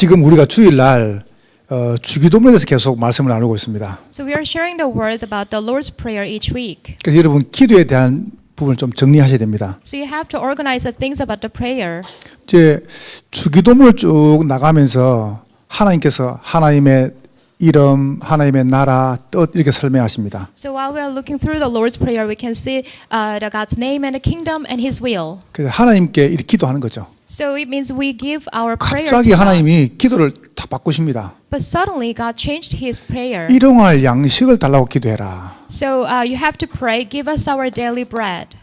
지금 우리가 주일날 주기도문에 대해서 계속 말씀을 나누고 있습니다. So we are sharing the words about the Lord's Prayer each week. 그래서 여러분 기도에 대한 부분을 좀 정리하셔야 됩니다. So you have to organize the things about the prayer. 이제 주기도문을 쭉 나가면서 하나님께서 하나님의 이름, 하나님의 나라, 뜻 이렇게 설명하십니다. So while we are looking through the Lord's Prayer, we can see the God's name and the kingdom and His will. 그래서 하나님께 이렇게 기도하는 거죠. So it means we give our prayer 갑자기 to God. 하나님이 기도를 다 바꾸십니다. But suddenly God changed His prayer. 일용할 양식을 달라고 기도해라. So you have to pray, give us our daily bread.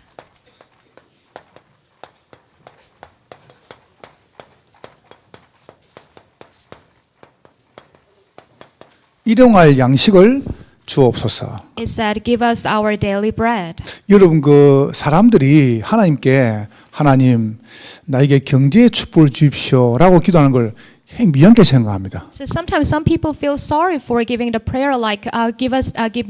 일용할 양식을 주옵소서. It said, give us our daily bread. 여러분 그 사람들이 하나님께 하나님 나에게 경제의 축복을 주십시오라고 기도하는 걸 미안하게 생각합니다. So sometimes some people feel sorry for giving the prayer like, give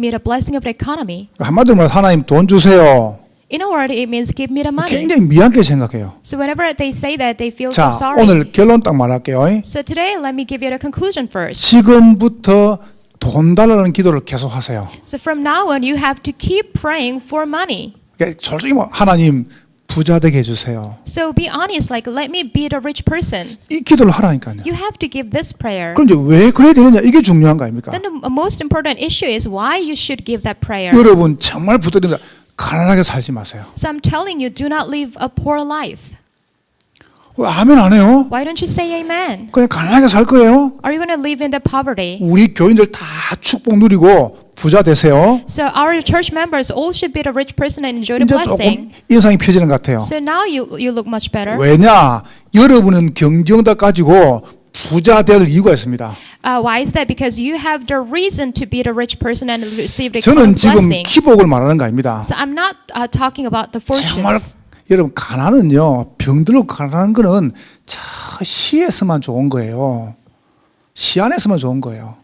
me the blessing of the economy. 한마디로 말해 하나님 돈 주세요. In a word, it means give me the money. 굉장히 미안하게 생각해요. So whenever they say that, they feel 자, so sorry. 오늘 결론 딱 말할게요. So today, let me give you the conclusion first. 지금부터 돈 달라는 기도를 계속 하세요. So from now on, you have to keep praying for money. 그러니까 솔직히 하나님 부자 되게 해주세요. So be honest, like, let me be the rich person. 이 기도를 하라니까요. You have to give this prayer. 그럼 이제 왜 그래야 되느냐 이게 중요한 거 아닙니까? Then the most important issue is why you should give that prayer. 여러분 정말 부탁드립니다. 가난하게 살지 마세요. So I'm telling you, do not live a poor life. 왜 아멘 안 해요? Why don't you say amen? 그냥 가난하게 살 거예요? Are you going to live in the poverty? 우리 교인들 다 축복 누리고 부자 되세요. So our church members all should be the rich person and enjoy the 이제 blessing. 조금 인상이 펴지는 것 같아요. So now you look much better. 왜냐? 여러분은 경쟁다 가지고 부자 될 이유가 있습니다. Why is that? Because you have the reason to be the rich person and receive the 저는 지금 blessing. 기복을 말하는 거 아닙니다. So I'm not talking about the 정말 fortunes. 여러분 가난은요 병들고 가난한 거는 저 시에서만 좋은 거예요. 시 안에서만 좋은 거예요.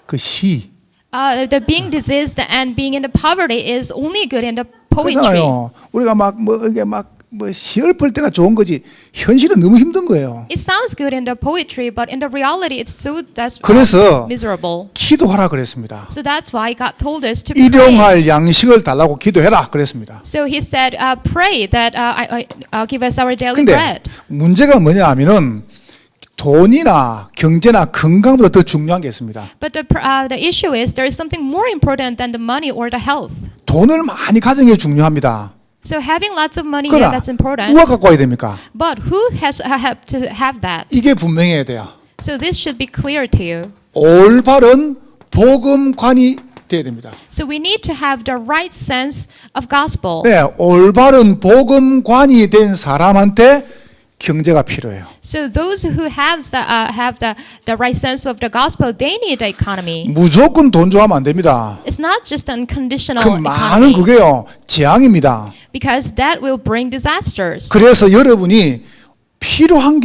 그 시. The being diseased and being in the poverty is only good in the poetry. 그렇잖아요. 우리가 막 이게 막 시얼플 때나 좋은 거지 현실은 너무 힘든 거예요. It sounds good in the poetry, but in the reality, it's so 그래서 miserable. 기도하라 그랬습니다. So that's why God told us to pray. 일용할 양식을 달라고 기도해라 그랬습니다. So He said, pray that give us our daily 근데 bread. 문제가 뭐냐 하면은 돈이나 경제나 건강보다 더 중요한 게 있습니다. But the issue is there is something more important than the money or the health. 돈을 많이 가진 게 중요합니다. So having lots of money, yeah, 그러나 that's important. 누가 갖고 와야 됩니까? But who has to have that? 이게 분명해야 돼요. So this should be clear to you. 올바른 복음관이 돼야 됩니다. So we need to have the right sense of gospel. 네, 올바른 복음관이 된 사람한테 경제가 필요해요. So those who have the right sense of the gospel, they need the economy. 무조건 돈 좋아하면 안 됩니다. It's not just unconditional 그 많은 economy, 그게요 재앙입니다. because that will bring disasters. 그래서 여러분이 필요한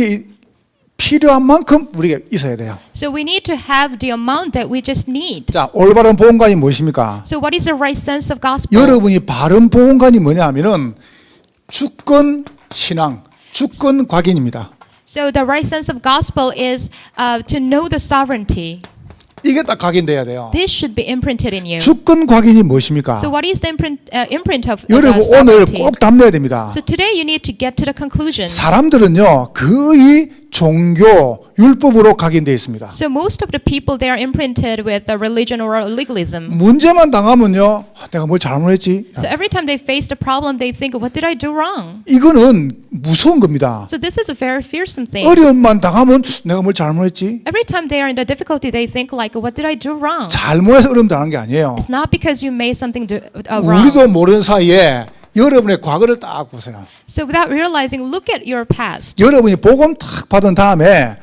만큼 우리가 있어야 돼요. So we need to have the amount that we just need. 자, 올바른 복음관이 무엇입니까? So what is the right sense of gospel? 여러분이 바른 복음관이 뭐냐면은 주권 신앙, 주권 확인입니다. So the right sense of gospel is to know the sovereignty. 이게 딱 각인돼야 돼요. This should be imprinted in you. 주권 확인이 무엇입니까? So what is the imprint of 여러분 오늘 sovereignty? 꼭 담내야 됩니다. So today you need to get to the conclusion. 사람들은요 거의 종교 율법으로 각인되어 있습니다. So most of the people, they are imprinted with a religion or a legalism. 문제만 당하면요 내가 뭘 잘못했지? So every time they face the problem, they think, what did I do wrong? 이거는 무서운 겁니다. So this is a very fearsome thing. 어려움만 당하면 내가 뭘 잘못했지? Every time they are in the difficulty, they think like, what did I do wrong? 잘못해서 어려움 당한 게 아니에요. It's not because you made something wrong. 우리도 모르는 사이에 여러분의 과거를 딱 보세요. So without realizing, look at your past. 여러분이 복음 딱 받은 다음에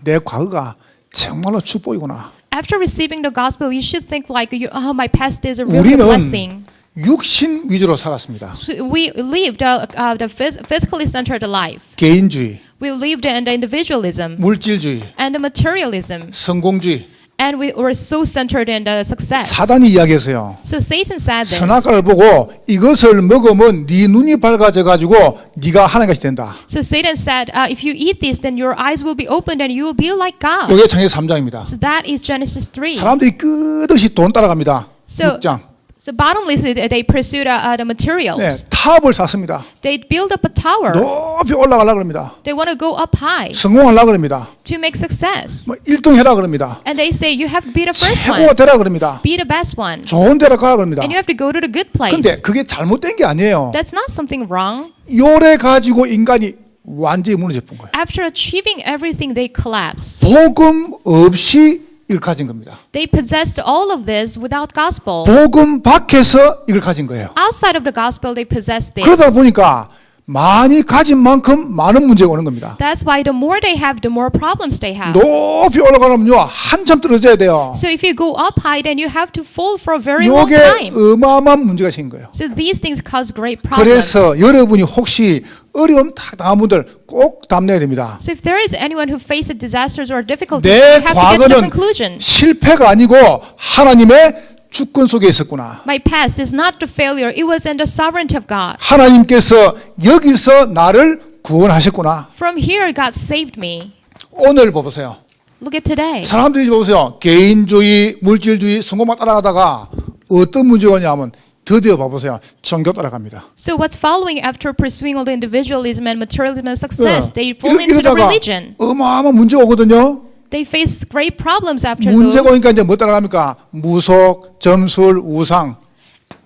내 과거가 정말로 축복이구나. After receiving the gospel, you should think like, my past is a real 우리는 blessing. 육신 위주로 살았습니다. So we lived the physically centered life. 개인주의, We lived in the individualism 물질주의, and the materialism 성공주의, And we were so centered in the success. 사단이 이야기했어요. So Satan said this. 선악과를 보고 이것을 먹으면 네 눈이 밝아져 가지고 네가 하나님같이 된다. So Satan said, if you eat this, then your eyes will be opened and you will be like God. 이게 창세기 3장입니다. So that is Genesis 3. 사람들이 끝없이 돈 따라갑니다. So, 6장. so bottomlessly, they pursued the materials. 네, 탑을 샀습니다. They build up a tower. 높이 올라가려고 합니다. They want to go up high 성공하려고 합니다. to make success. 뭐 1등 해라 그럽니다. And they say, you have to be the first one. 최고가 되라 그럽니다. Be the best one. 좋은 데로 가라 그럽니다. And you have to go to the good place. 근데 그게 잘못된 게 아니에요. That's not something wrong. 요래 가지고 인간이 완전히 무너져 본 거예요. After achieving everything, they collapse. 복음 없이 이걸 가진 겁니다. They possessed all of this without gospel. 복음 밖에서 이걸 가진 거예요. Outside of the gospel, they possessed this. 그러다 보니까 많이 가진 만큼 많은 문제가 오는 겁니다. That's why the more they have, the more problems they have. 높이 올라가려면요 한참 떨어져야 돼요. So if you go up high, then you have to fall for a very long 이게 time. 어마어마한 문제가 생긴 거예요. So these things cause great problems. 그래서 여러분이 혹시 어려움 다 당한 분들 꼭 답내야 됩니다. So if there is anyone who faces disasters or difficulties, 내 you have to get to the 과거는 conclusion. 실패가 아니고 하나님의 주권 속에 있었구나. My past is not the failure; it was in the sovereignty of God. 하나님께서 여기서 나를 구원하셨구나. From here, God saved me. 오늘 보세요. Look at today. 사람들이 보세요. 개인주의, 물질주의, 성공만 따라가다가 어떤 문제가 오냐면 드디어 봐보세요. 종교 따라갑니다. So what's following after pursuing all the individualism and materialism and success? They fall 이러- into the 이러다가 religion. 어마어마한 문제가 오거든요. They face great problems after 문제가 those. 오니까 이제 뭐 따라갑니까? 무속, 점술, 우상.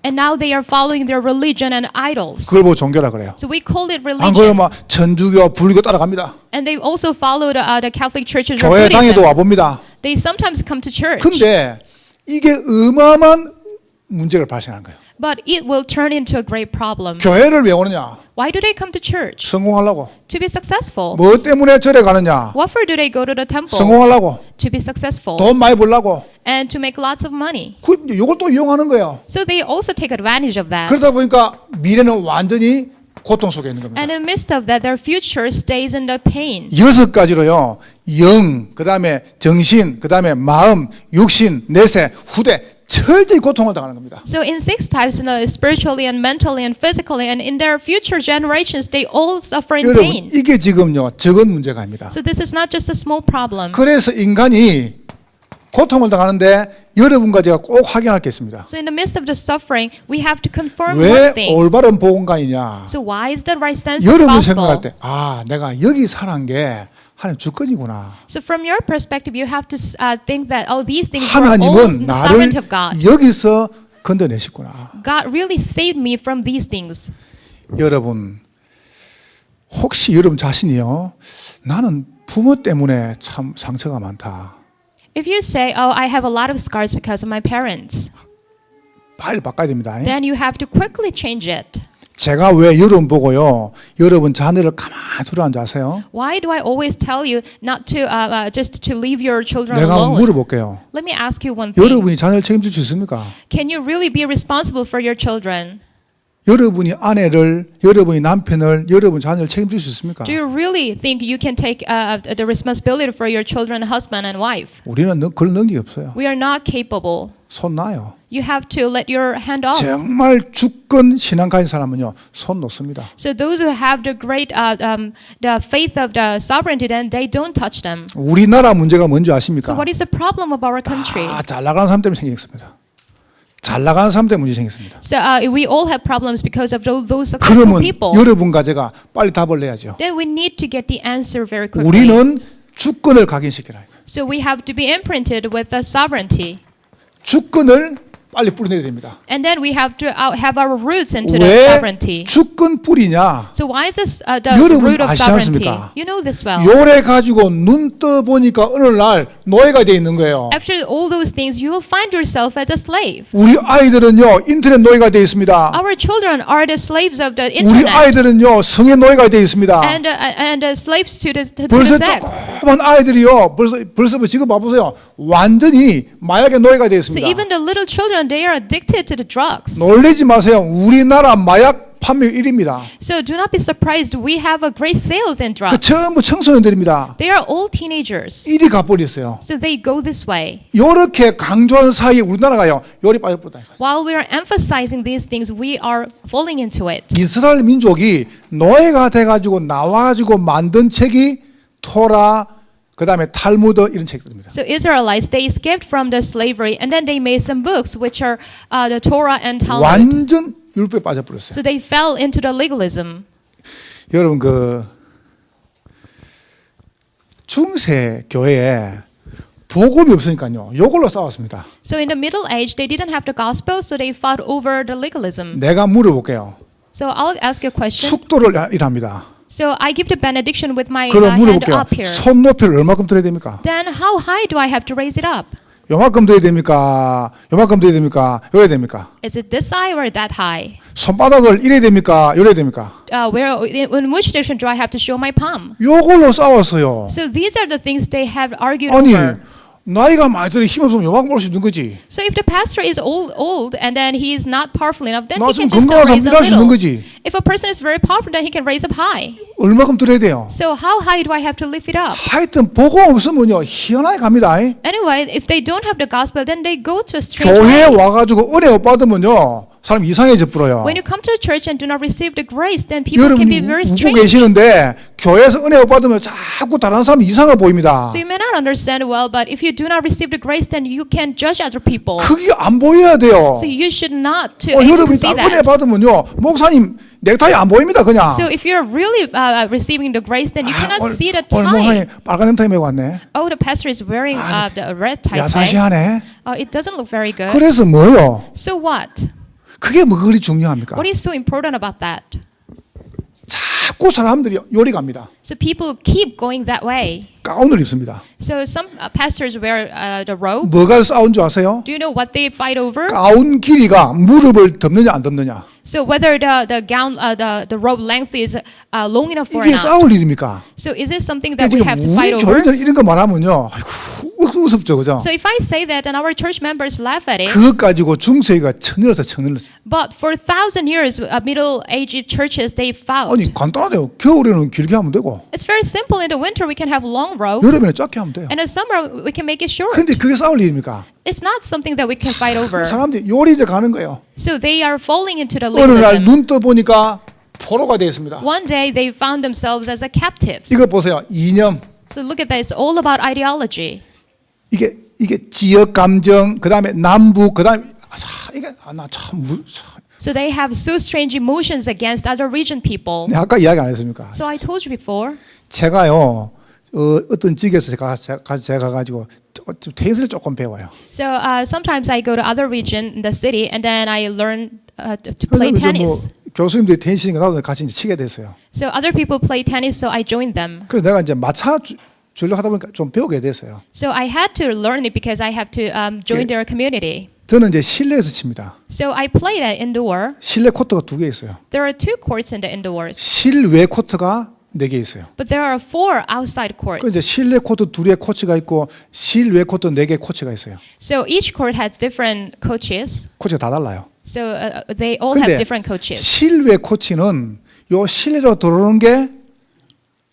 And now they are following their religion and idols. 그걸 보고 종교라 그래요. So we call it 안 그러면 religion. 막 천주교, 불교 따라갑니다. And they also follow the Catholic churches or 교회 당에도 Buddhism. 와봅니다. They sometimes come to church. 근데 이게 어마어마한 문제가 발생하는 거예요. But it will turn into a great problem. 교회를 왜 오느냐? Why do they come to church? 성공하려고. To be successful. 뭐 때문에 절에 가느냐? What for do they go to the temple? 성공하려고. To be successful. 돈 많이 벌려고. And to make lots of money. 이걸 또 이용하는 거예요. So they also take advantage of that. 그러다 보니까 미래는 완전히 고통 속에 있는 겁니다. And in the midst of that, their future stays in the pain. 6가지로요. 영, 그다음에 정신, 그다음에 마음, 육신, 내세, 후대 철저히 고통을 당하는 겁니다. So in 6 types, spiritually and mentally and physically, and in their future generations, they all suffer in 여러분, pain. 이게 지금요. 적은 문제가 아닙니다. So this is not just a small problem. 그래서 인간이 고통을 당하는데 여러분과 제가 꼭 확인할 게 있습니다. So in the midst of the suffering, we have to confirm 왜 one thing. 올바른 복음관이냐? So why is the right sense of 여러분이 gospel? 생각할 때, 아, 내가 여기 사는 게 하나님 주권이구나. So from your perspective, you have to think that these things are all 하나님은 in the 나를 sovereignty of God. 여기서 건져내셨구나. God really saved me from these things. 여러분, 혹시 여러분 자신이요, 나는 부모 때문에 참 상처가 많다. If you say, "Oh, I have a lot of scars because of my parents," 빨리 바꿔야 됩니다. then you have to quickly change it. 제가 왜 여러분 보고요, 여러분 자녀를 가만히 두라는 줄 아세요? Why do I always tell you not to just to leave your children 내가 한번 alone? 물어볼게요. Let me ask you one thing. 여러분이 자녀를 책임질 수 있습니까? Can you really be responsible for your children? 여러분이 아내를, 여러분이 남편을, 여러분 자녀를 책임질 수 있습니까? Do you really think you can take the responsibility for your children, husband and wife? 우리는 그런 능력이 없어요. We are not capable. 손 놔요. You have to let your hand off. 정말 주권 신앙 가진 사람은요, 손 놓습니다. So those who have the great the faith of the sovereignty, then they don't touch them. 우리나라 문제가 뭔지 So 아십니까? what is the problem of our country? 잘 나가는 사람 때문에 생겼습니다. 잘 나가는 사람 때문에 문제 생겼습니다. So we all have problems because of those successful 그러면 people. 여러분과 제가 빨리 답을 내야죠. Then we need to get the answer very quickly. 우리는 주권을 각인시키라. So we have to be imprinted with the sovereignty. 주권을 빨리 뿌리내야 됩니다. And then we have to have our roots into the 왜 sovereignty. 주권 뿌리냐? So why is this the 여러분 root of 아시지 sovereignty? 않습니까? You know this well. 요래 가지고 눈 떠 보니까 어느 날 노예가 돼 있는 거예요. After all those things, you will find yourself as a slave. 우리 아이들은요 인터넷 노예가 돼 있습니다. Our children are the slaves of the 우리 internet 아이들은요 성의 노예가 돼 있습니다. and slaves to the 벌써 sex. 조그만 아이들이요 벌써 지금 봐보세요 완전히 마약의 노예가 돼 So 있습니다. even the little children and they are addicted to the drugs. 놀라지 마세요. 우리나라 마약 판매율 1위입니다. So do not be surprised. We have a great sales in 그 drugs. 전부 청소년들입니다. They are all teenagers. 1위 가버렸어요. So they go this way. 이렇게 강조하는 사이에 우리나라가요. 열이 빠졌다. While we are emphasizing these things, we are falling into it. 이스라엘 민족이 노예가 돼가지고 나와가지고 만든 책이 토라, 그 다음에 탈무드 이런 책들입니다. So Israelites, they escaped from the slavery and then they made some books which are the Torah and Talmud. 완전 율법에 빠져버렸어요. So they fell into the legalism. 여러분 그 중세 교회에 복음이 없으니까요. 이걸로 싸웠습니다. So in the Middle Age, they didn't have the gospel, so they fought over the legalism. 내가 물어볼게요. So I'll ask you a question. 숙도를 일합니다. So I give the benediction with my 그럼 hand 물어볼게요. up here. 손 높이를 얼마큼 들어야 됩니까? Then how high do I have to raise it up? 요만큼 들어야 됩니까? 요만큼 들어야 됩니까? 요래야 됩니까? Is it this high or that high? 손바닥을 이래야 됩니까? 요래야 됩니까? In which direction do I have to show my palm? 요걸로 싸웠어요. So these are the things they have argued 아니 over. 나이가 많이 들어 힘없으면 요만큼 올 수 있는 거지. So if the pastor is old and then he is not powerful enough, then 나 he can 좀 just 건강한 사람 raise up 일할 수 있는 little. 거지. If a person is very powerful, then he can raise up high. 얼마큼 들어야 돼요? So how high do I have to lift it up? 하여튼 복음 없으면요 희한하게 갑니다. Anyway, if they don't have the gospel, then they go to a strange 교회에 way. 와가지고 은혜 못 받으면요 사람 이상해져 버려요. When you come to a church and do not receive the grace, then people can be 여러분이 very 웃고 strange. 계시는데 교회에서 은혜 못 받으면 자꾸 다른 사람이 이상해 보입니다. So you may not understand well, but if you do not receive the grace, then you can judge other people. 그게 안 보여야 돼요. So you should not to able to 여러분이 see 딱 은혜 that. 받으면요 목사님 넥타이 안 보입니다 그냥. So if you're really receiving the grace, then you cannot see the 오늘 tie. 목사님 빨간 넥타이 메고 왔네. Oh, the pastor is wearing the red tie. 야사시하네. It doesn't look very good. 그래서 뭐요? So what? 그게 뭐 그리 중요합니까? What is so important about that? 자꾸 사람들이 요리 갑니다. So people keep going that way. 가운을 입습니다. So some pastors wear the robe. 뭐가 싸운 줄 아세요? Do you know what they fight over? 가운 길이가 무릎을 덮느냐 안 덮느냐. So whether the gown, the robe length is long enough or 이게 not. 싸울 일입니까? So is this something that 지금 we have to fight 우리 over? 교회들 이런 거 말하면요, 아이고 우습죠, 그죠? So if I say that, then our church members laugh at it. 그것 가지고 중세가 천일어서 천일어서. But for 1,000 years, middle-aged churches they fought. 아니 간단하대요. 겨울에는 길게 하면 되고, It's very simple. In the winter, we can have long robe, 여름에는 짧게 하면 돼요. and in summer, we can make it short. 근데 그게 싸울 일입니까? It's not something that we can fight over. 사람들이 요리져 가는 거예요. So they are falling into the 어느 날 legalism. 눈 떠 보니까 포로가 되어 있습니다. One day, they found themselves as a captives. 이거 보세요. 이념. So look at that. It's all about ideology. 이게 지역 감정, 그다음에 남북, 그다음에 이게 나참 So they have so strange emotions against other region people. 아까 이야기 안 했습니까? So I told you before. 제가요 어떤 지역에서 제가 가지고 테니스를 조금 배워요. So sometimes I go to other region in the city and then I learn to play tennis. 교수님들이 테니스니까 나도 같이 이제 치게 됐어요. So other people play tennis, so I joined them. 그래서 내가 이제 마차 주려고 하다 보니까 좀 배우게 됐어요. So I had to learn it because I have to join their community. 저는 이제 실내에서 칩니다. So I play that indoor. 실내 코트가 2개 있어요. There are 2 courts in the indoors, 실외 코트가 4개 있어요. but there are 4 outside 그 이제 courts. 실내 코트 2개 코치가 있고 실외 코트 4개 코치가 있어요. So each court has different coaches. 코치가 다 달라요. So they all have 근데 different coaches. 실외 코치는 요 실내로 들어오는 게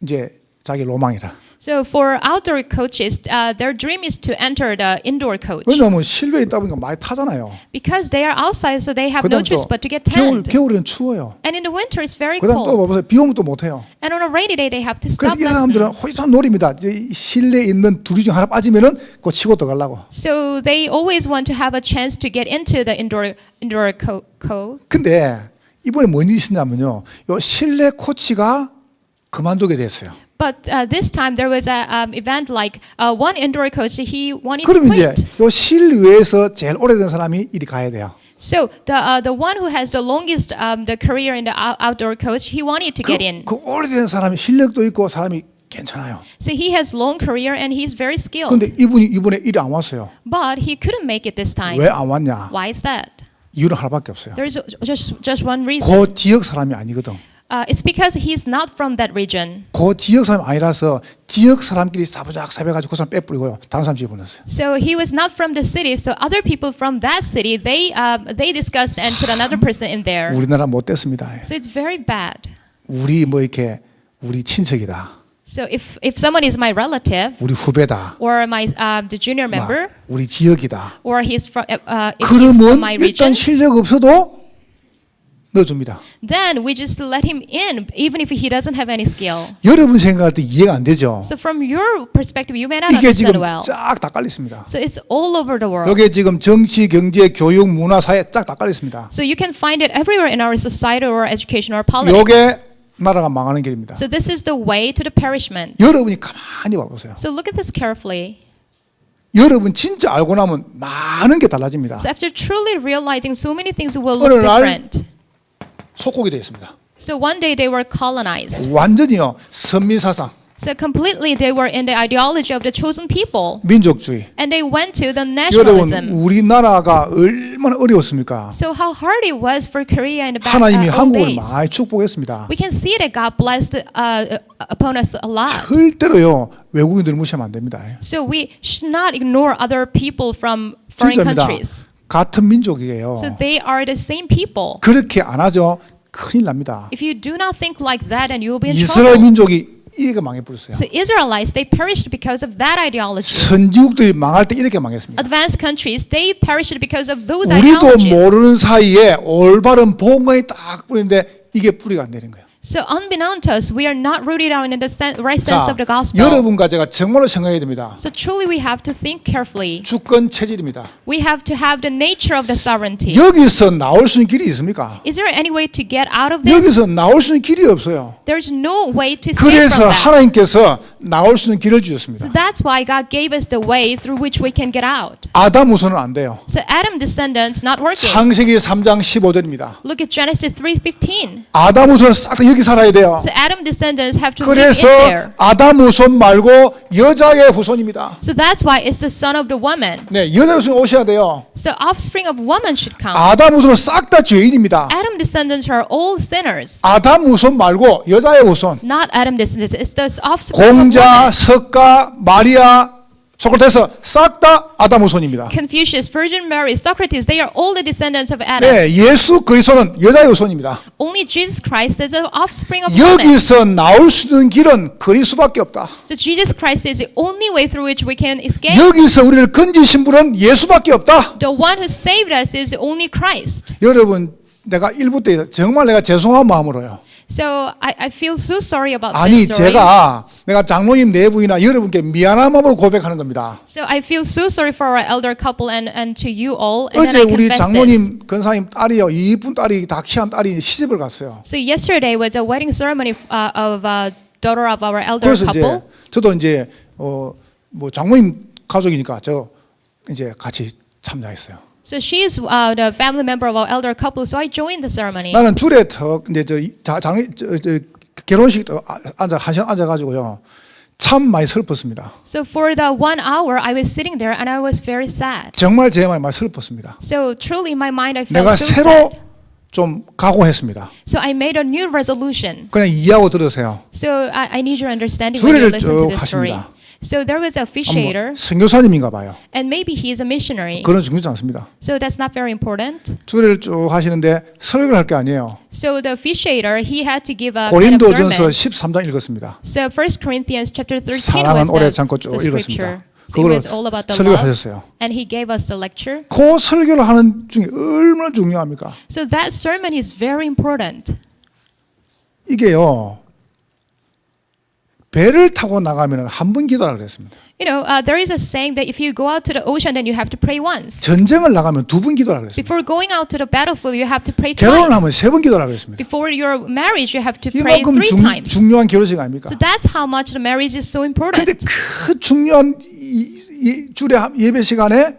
이제 자기 로망이라. So for outdoor coaches, their dream is to enter the indoor coach 왜냐하면 실외에 있다 보니까 많이 타잖아요. because they are outside, so they have no 그다음 choice 또 but to get tanned. 겨울에는 추워요. And in the winter, it's very 그다음 또 cold. 보세요. 비 오면 또 못 해요. And on a rainy day, they have to 그래서 stop 이 사람들은 lesson. 호이탄 놀입니다. 이제 이 실내에 있는 둘이 중 하나 빠지면은 그 치고 들어가려고. So they always want to have a chance to get into the indoor co. 근데 이번에 뭔 일이 있었냐면요. 요 실내 코치가 그만두게 됐어요. But this time there was a event like one indoor coach. He wanted to 그럼 이제 quit. 요 실외에서 제일 오래된 사람이 이리 가야 돼요. So the one who has the longest the career in the outdoor coach, he wanted to get in. 그 오래된 사람이 실력도 있고 사람이 괜찮아요. So he has long career and he's very skilled. 근데 이번에 일이 안 왔어요. But he couldn't make it this time. 왜 안 왔냐? Why is that? 이유는 하나밖에 없어요. There is just one reason. 그 지역 사람이 아니거든. It's because he's not from that region. 그 지역 사람이 아니라서 지역 사람끼리 사부작 사배가지고 그 사람 빼뿌리고요. 다른 사람 집에 보냈어요. So he was not from the city. So other people from that city, they discussed and put another person in there. 우리나라 못 됐습니다. So it's very bad. 우리 뭐 이렇게 우리 친척이다. So if someone is my relative 우리 후배다. or my the junior 막 member 우리 지역이다. or he's from if he's from my 그러면 일단 region, 실력 없어도 넣어줍니다. then we just let him in even if he doesn't have any skill. 여러분 생각할 때 이해가 안 되죠. So from your perspective, you may not 이게 understand 지금 well. 쫙 다 깔려 있습니다. So it's all over the world. 여기에 지금 정치, 경제, 교육, 문화, 사회 쫙 다 깔려 있습니다. So you can find it everywhere in our society or education or politics. 요게 나라가 망하는 길입니다. So this is the way to the perishment. 여러분이 가만히 봐보세요. So look at this carefully. 여러분 진짜 알고 나면 많은 게 달라집니다. So after truly realizing so many things will 어느 look 날 different. 속국이 되어 있습니다. So one day they were colonized. 완전히요 선민사상, So completely they were in the ideology of the chosen people. 민족주의. And they went to the 여러분 nationalism. 우리나라가 얼마나 어려웠습니까? So how hard it was for Korea in the 하나님이 old 한국을 days. 많이 축복했습니다. We can see that God blessed upon us a lot. 절대로요 외국인들 무시하면 안 됩니다. So we should not ignore other people from foreign 진짜입니다. countries. 같은 민족이에요. So they are the same people. 그렇게 안 하죠 큰일 납니다. If you do not think like that, and you will be in 이스라엘 trouble. 민족이 이렇게 망해버렸어요. So Israelites, they perished because of that ideology. 선지국들이 망할 때 이렇게 망했습니다. Advanced countries, they perished because of those 우리도 ideologies. 모르는 사이에 올바른 복음이 딱 뿌리는데 이게 뿌리가 안 되는 거예요. So unbeknown to us, we are not rooted out in the right sense 자, of the gospel. 여러분과 제가 정말로 생각해야 됩니다. So truly we have to think carefully. 주권 체질입니다. We have to have the nature of the sovereignty. 여기서 나올 수 있는 길이 있습니까? Is there any way to get out of this? 여기서 나올 수 있는 길이 없어요. There's no way to escape 그래서 from that. 하나님께서 나올 수 있는 길을 주셨습니다. So that's why God gave us the way through which we can get out. 아담 우선은 안 돼요. So Adam descendants not working. 창세기 3장 15절입니다. Look at Genesis 3:15. 아담 우선은 싹 다 여기 살아야 돼요. So Adam descendants have to live in 그래서 there. 아담 후손 말고 여자의 후손입니다. So that's why it's the son of the woman. 네, 여자 후손 오셔야 돼요. So offspring of woman should come. 아담 후손은 싹 다 죄인입니다. Adam descendants are all sinners. 아담 후손 말고 여자의 후손. Not Adam descendants. It's the offspring of 공자, woman. 석가, 마리아, 소크라테스 싹 다 아담 후손입니다. Confucius, Virgin Mary, Socrates, they are all the descendants of Adam. 네, 예수 그리스도는 여자의 후손입니다. Only Jesus Christ is the offspring of woman. 여기서 나올 수 있는 길은 그리스도밖에 없다. So Jesus Christ is the only way through which we can escape. 여기서 우리를 건지신 분은 예수밖에 없다. The one who saved us is only Christ. 여러분, 내가 1부 때 정말 내가 죄송한 마음으로요. So I feel so sorry about 아니 this story. 내가 장로님 내부이나 여러분께 미안한 마음으로 고백하는 겁니다. So I feel so sorry for our elder couple and to you all. And then 어제 I 우리 confess this. 장로님 권사님 딸이요, 이쁜 딸이 다 키한 딸이 시집을 갔어요. So yesterday was a wedding ceremony of daughter of our elder 그래서 couple. 이제 저도 이제 뭐 장로님 가족이니까 저 이제 같이 참여했어요. So she is the family member of our elder couple. So I joined the ceremony. 나는 줄에 턱 이제 저 결혼식 앉아 한 시간 앉아가지고요. 참 많이 슬펐습니다. So for the 1 hour, I was sitting there and I was very sad. 정말 제 마음이 많이 슬펐습니다. So truly, in my mind, I felt 내가 so 새로 sad. 좀 각오했습니다. So I made a new resolution. 그냥 이해하고 들으세요. So I need your understanding when you 주례를 listen to 쭉 this story. 하십니다. So there was a officiator, 선교사님인가 봐요. and maybe he is a missionary. 그런 중요하지 않습니다. So that's not very important. 주례를 쭉 하시는데 설교를 할 게 아니에요. So the officiator, he had to give a kind of 고린도전서 sermon. 13장 읽었습니다. So 1 Corinthians chapter 13 사랑은 was 오래 the 참고 쭉 scripture. 읽었습니다. So it 그거를 was all about the 설교를 love. 하셨어요. And he gave us the lecture. 그 설교를 하는 중에 얼마나 중요합니까? So that sermon is very important. 이게요. 배를 타고 나가면 한 번 기도하라 그랬습니다. You know, there is a saying that if you go out to the ocean, then you have to pray once. 전쟁을 나가면 두 번 기도하라 그랬습니다. Before going out to the battlefield, you have to pray 결혼을 하면 twice. 세 번 기도하라 그랬습니다. Before your marriage, you have to pray 이만큼 3 times. 중요한 결혼식 아닙니까? So that's how much the marriage is so 근데 important. 그 중요한 이 주례 예배 시간에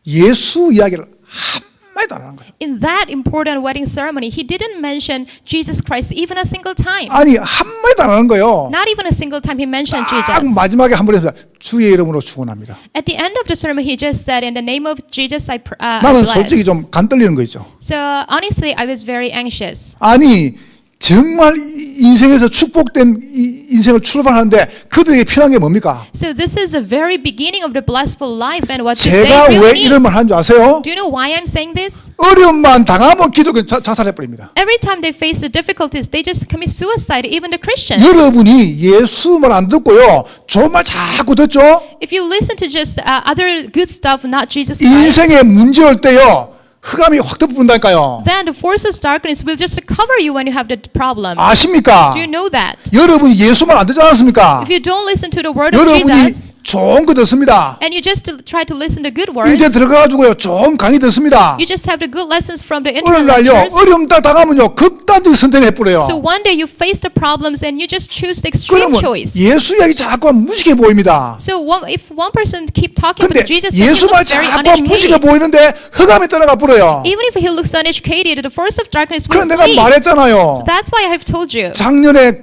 예수 이야기를 한마디도 안 하는 거예요. In that important wedding ceremony, he didn't mention Jesus Christ even a single time. 아니 한마디도 안 하는 거예요. Not even a single time he mentioned 딱 Jesus. 마지막에 한 번 했습니다. 주의 이름으로 축원합니다. At the end of the sermon, he just said, "In the name of Jesus, I 나는 bless." 솔직히 좀 간 떨리는 거 있죠. So honestly, I was very anxious. 아니 정말 인생에서 축복된 이 인생을 출발하는데 그들에게 필요한 게 뭡니까? So this is the very beginning of the blissful life, and what did they 제가 왜 really 이런 need? 말 하는 줄 아세요? Do you know why I'm saying this? 어려움만 당하면 기독교 자살해 버립니다. Every time they face the difficulties, they just commit suicide, even the Christians. 여러분이 예수 말 안 듣고요, 좋은 말 자꾸 듣죠? If you listen to just other good stuff, not Jesus Christ, 인생에 문제 올 때요, 흑암이 확 덮어본다니까요. then the forces of darkness will just cover you when you have the problem. 아십니까? Do you know that? 여러분이 예수 말 안 듣지 않았습니까? If you don't listen to the word of 여러분이 Jesus, 좋은 거 듣습니다. and you just try to listen to good 이제 words, 들어가가지고요, 좋은 강의 듣습니다. you just have the good lessons from the 어느 internet 날요, lectures. 어려움 딱 당하면요, 극단적 선택을 해버려요. So one day you face the problems and you just choose the extreme 그러면 choice. 예수 이야기 자꾸 무식해 보입니다. So if one person keep talking 근데 about Jesus, then he 예수 말 looks very 자꾸 무식해 uneducated. 보이는데 흑암에 떠나가 버려요. Even if he looks uneducated, the force of darkness will 그럼 내가 flee. 말했잖아요. So that's why I have told you. 작년에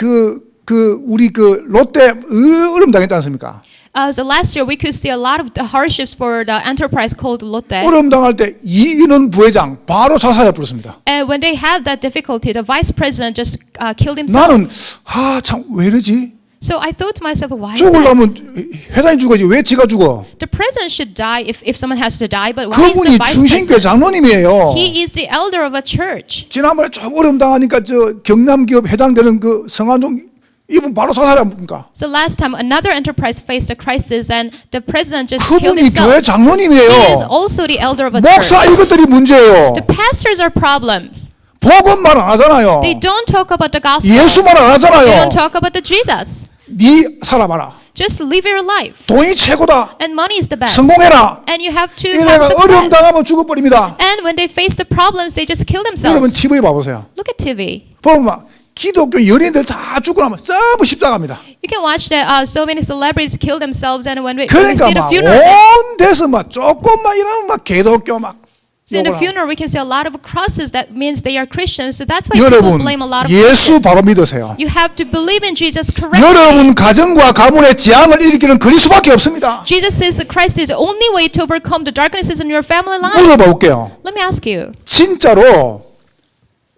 우리 롯데 어려움 당했지 않습니까? So last year we could see a lot of the hardships for the enterprise called Lotte. 어려움 당할 때 이인원 부회장 바로 자살해 버렸습니다. And when they had that difficulty, the vice president just killed himself. 나는 참 왜 이러지? So I thought to myself, why is that? 죽으려면 회장이 죽어야지 왜 지가 죽어? The president should die if someone has to die, but why is 그분이 the vice 충신교회 president? 장로님이에요. He is the elder of a church. 지난번에 좀 어려움 당하니까 저 경남기업 회장 되는 그 성한종 이분 바로 자살합니까? So last time another enterprise faced a crisis and the president just killed 그분이 교회 himself. He is 장로님이에요. also the elder of a 목사 church. 이것들이 문제예요. The pastors are problems. 복음 말 안 하잖아요. They don't talk about the gospel. 예수 말 안 They 하잖아요. don't talk about the Jesus. 네 살아봐라. Just live your life. 돈이 최고다. And money is the best. 성공해라. And you have to 이래가 have 어려움 success. 당하면 죽어버립니다. And when they face the problems, they just kill 여러분 themselves. TV 봐보세요. Look at TV. 보면 막 기독교 연예인들 다 죽고 나면 전부 십자가입니다. You can watch that so many celebrities kill themselves, and when we 그러니까 see the 막 funeral, 온 데서 막 조금만 이러면 막 기독교 막 so in the 욕을 하고. funeral we can see a lot of crosses. That means they are Christians. So that's why people 여러분 blame a lot of 예수 Christians. 바로 믿으세요. You have to believe in Jesus correctly. 여러분 가정과 가문의 재앙을 일으키는 그리스도밖에 없습니다. Jesus is the Christ is the only way to overcome the darknesses in your family life. 물어볼게요. Let me ask you. 진짜로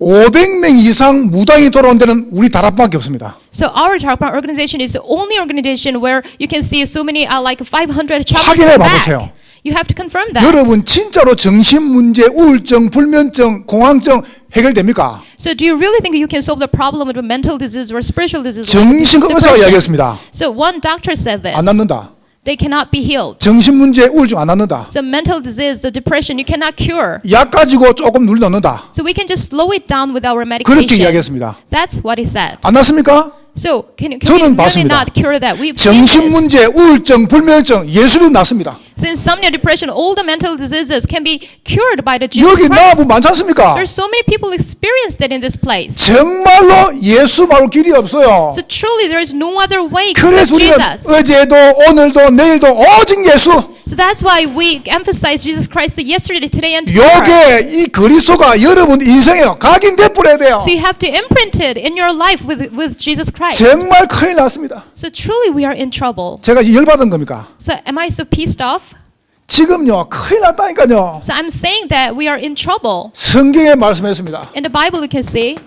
500명 이상 무당이 돌아온 데는 우리 다락방밖에 없습니다. So our Darkpan organization is the only organization where you can see so many like 500 chapels 확인해 back. 봐보세요. You have to confirm that. 여러분 진짜로 정신 문제, 우울증, 불면증, 공황증 해결됩니까? So do you really think you can solve the problem with a mental disease or spiritual disease? 정신과 의사가 Depression? 이야기했습니다. So one doctor said this. 안 낫는다. They cannot be healed. 정신 문제, 우울증 안 낫는다. So mental disease, the depression, you cannot cure. 약 가지고 조금 눌러 넣는다. So we can just slow it down with our 그렇게 medication. 이야기했습니다. That's what he said. 안 낫습니까? So can we 저는 really 봤습니다. not cure that? We've seen 정신 this. 문제, 우울증, 불면증 예수님 낫습니다. So insomnia, depression, all the mental diseases can be cured by the Jesus 여기 나와보면 Christ. 많지 않습니까? There's so many people experienced it in this place. 정말로 예수 말고 길이 없어요. So truly there is no other way 그래서 except 우리는 Jesus. 어제도 오늘도 내일도 오직 예수. So that's why we emphasize Jesus Christ yesterday, today, and tomorrow. 요게 이 그리스도가 여러분 인생에 각인돼 버려야 돼요. So you have to imprint it in your life with Jesus Christ. 정말 큰일 났습니다. So truly we are in trouble. 제가 열받은 겁니까? So am I so pissed off? 지금요 큰일 났다니까요. So I'm saying that we are in trouble. 성경에 말씀했습니다. In the Bible you can see.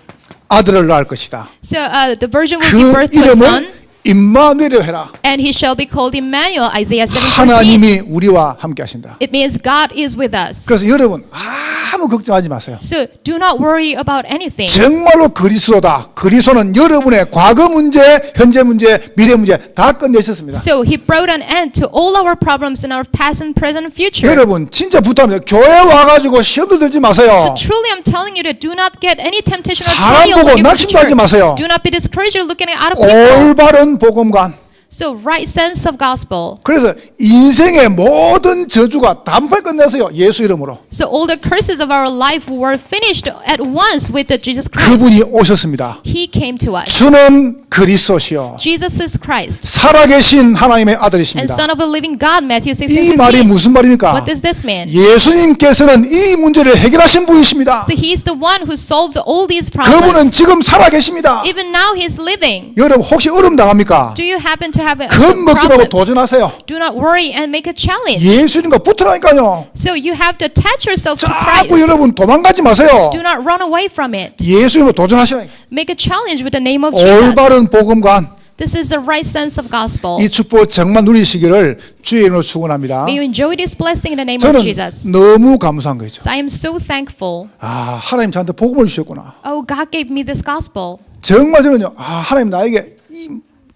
아들을 낳을 것이다. So the virgin will give 그 birth to a son. 이름을 임마누엘이라 해라. And he shall be called Emmanuel, Isaiah 7:14. 하나님이 우리와 함께 하신다. It means God is with us. 그래서 여러분 아무 걱정하지 마세요. So do not worry about anything. 정말로 그리스도다. 그리스도는 여러분의 과거 문제, 현재 문제, 미래 문제 다 끝내셨습니다. So he brought an end to all our problems in our past and present and future. 여러분 진짜 부탁합니다. 교회 와가지고 시험도 들지 마세요. So truly I'm telling you to do not get any temptation or 사람 trial 보고 when you go to 낙심하지 church. 마세요. Do not be discouraged or looking at other people. 올바른 복음관. So right sense of gospel. 그래서 인생의 모든 저주가 단칼 끝냈어요. 예수 이름으로. So all the curses of our life were finished at once with the Jesus Christ. 그분이 오셨습니다. He came to us. 주는 그리스도시요 Jesus is Christ. 살아계신 하나님의 And 아들이십니다. Son of a living God, Matthew 이 말이 6:16. 무슨 말입니까? What does this mean? 예수님께서는 이 문제를 해결하신 분이십니다. So he is the one who solves all these 그분은 problems. 지금 살아계십니다. Even now he is living. 여러분 혹시 어려움 당합니까? Do you happen to have a 겁먹지 말고 problems, 도전하세요. do not worry and make a challenge. 예수님과 붙으라니까요. So you have to attach yourself to 자꾸 Christ. 여러분 도망가지 마세요. Do not run away from it. 예수님과 도전하시라. Make a challenge with the name of Jesus. 올바른 복음관 This is the right sense of gospel. 이 축복 정말 누리시기를 주의 이름으로 축원합니다. May you enjoy this blessing in the name of 저는 Jesus. 너무 감사한 거죠. So I am so thankful. 아, 하나님 저한테 복음을 주셨구나. Oh, God gave me this gospel. 정말 저는요. 아, 하나님 나에게 이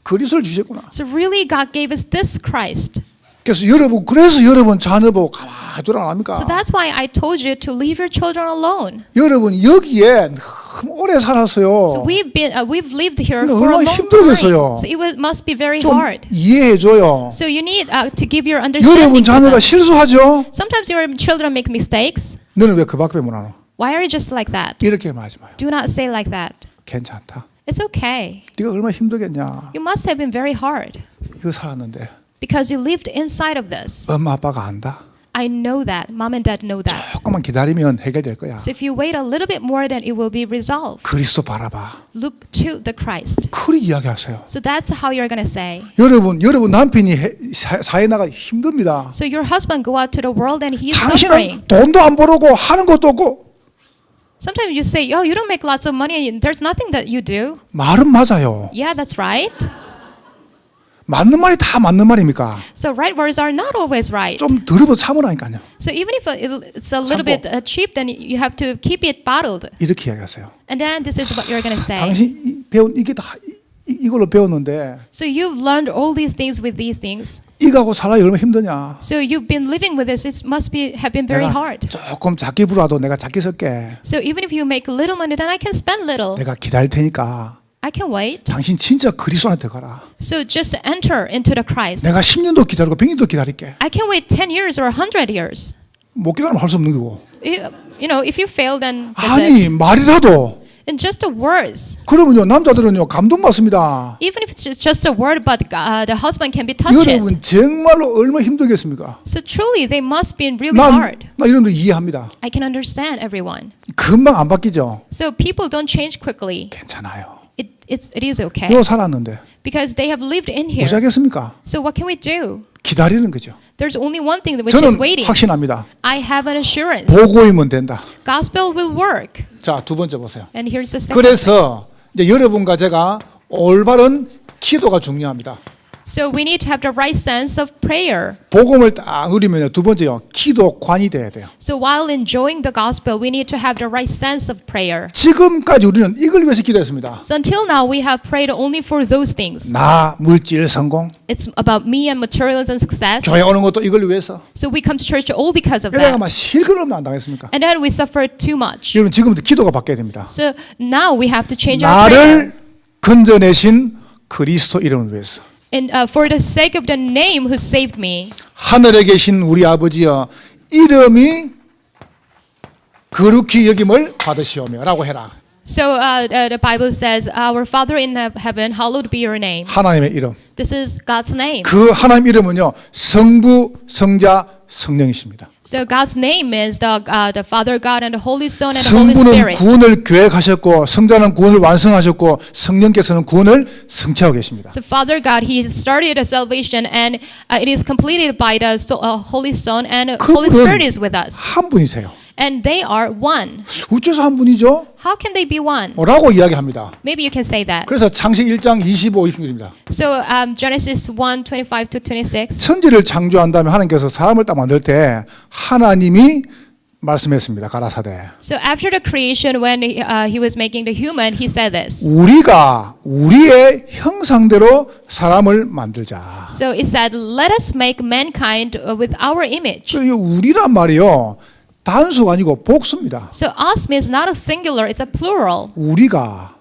그리스도를 주셨구나. So really, God gave us this Christ. 그래서 여러분 자녀 보고 가만히 두라 안 합니까? So that's why I told you to leave your children alone. 여러분 여기에 너무 오래 살았어요. So we've lived here 근데 for a 얼마나 long 힘들겠어요. time. So must be very 좀 hard. 이해해줘요. So you need to give your 여러분 understanding to 자녀가 them. 실수하죠. Sometimes your children make mistakes. 너는 왜 그 밖에 못 하노? Why are you just like that? 이렇게 말하지 마요. Do not say like that. 괜찮다. It's okay. 네가 얼마나 힘들겠냐. You must have been very hard 이거 살았는데 because you lived inside of this. 엄마 아빠가 안다. I know that. Mom and dad know that. 조금만 기다리면 해결될 거야. So if you wait a little bit more, then it will be resolved. 그리스도 바라봐. Look to the Christ. 그리 이야기하세요. So that's how you're going to say. 여러분 남편이 사회 나가 힘듭니다. So your husband go out to the world and he's 당신은 suffering. 돈도 안 벌고 하는 것도 없고 Sometimes you say, oh, you don't make lots of money and there's nothing that you do. 말은 맞아요. Yeah, that's right. 맞는 말이 다 맞는 말입니까? So right words are not always right. 좀 들어도 참으라니까요. So even if it's a little 참고. bit cheap, then you have to keep it bottled. 이렇게 이야기하세요. And then this is what you're going to say. 당신 배운 이게 다 이걸로 배웠는데 So you've learned all these things with these things. 이거하고 살아야 얼마나 힘드냐. So you've been living with this. It must have been very 내가 hard. 조금 작게 불어도 내가 작게 쓸게. So even if you make little money, then I can spend little. 내가 기다릴 테니까 I can wait. 당신 진짜 그리스도 안에 들어가라. So just enter into the Christ. 내가 10년도 기다리고 100년도 기다릴게. I can wait 10 years or 100 years. 못 기다리면 할 수 없는 거고. You know, if you fail, then that's it. 아니 말이라도 In just the words, 그러면요 남자들은요 감동받습니다. even if it's just a word, but the husband can be touched. 여러분 정말로 얼마나 힘들겠습니까? So truly, they must be really hard. 나 이런 거 이해합니다. I can understand everyone. 금방 안 바뀌죠. So people don't change quickly. 괜찮아요. It is okay 요 살았는데 because they have lived in here. 무지하겠습니까? So what can we do? 기다리는 거죠. There's only one thing which is 저는 waiting. 확신합니다. I have an assurance. 보고이면 된다. Gospel will work. 자, 두 번째 보세요. And here's the second. 그래서 이제 여러분과 제가 올바른 기도가 중요합니다. So we need to have the right sense of prayer. 복음을 딱 누리면 두 번째요. 기도관이 돼야 돼요. So while enjoying the gospel, we need to have the right sense of prayer. 지금까지 우리는 이걸 위해서 기도했습니다. So until now, we have prayed only for those things. 나 물질 성공, It's about me and materials and success. 교회 오는 것도 이걸 위해서. So we come to church all because of 내가 that. 막 실컷 안 당했습니까? And then we suffer too much. 여러분 지금부터 기도가 바뀌어야 됩니다. So now we have to change our prayer. 나를 건져내신 그리스도 이름을 위해서. And for the sake of the name who saved me. 하늘에 계신 우리 아버지여 이름이 거룩히 여김을 받으시오며라고 해라. So the Bible says, "Our Father in heaven, hallowed be your name." 하나님의 이름. This is God's name. 그 하나님 이름은요 성부, 성자, 성령이십니다. So God's name is the Father God and the Holy Son and the Holy 성부는 Spirit. 구원을 계획하셨고 성자는 구원을 완성하셨고 성령께서는 구원을 성취하고 계십니다. So Father God, He started the salvation and it is completed by the Holy Son and Holy Spirit is with us. 한 분이세요. And they are one. 어째서 한 분이죠? How can they be one? 라고 이야기합니다. Maybe you can say that. 그래서 창세기 1장 25, 26입니다. So Genesis 1:25 to 26. 천지를 창조한 다음에 하나님께서 사람을 딱 만들 때 하나님이 말씀했습니다. 가라사대. So after the creation, when he was making the human, he said this. 우리가 우리의 형상대로 사람을 만들자. So it said, "Let us make mankind with our image." 이 우리란 말이요. 단수가 아니고 복수입니다. So us means not a singular, it's a plural. 우리가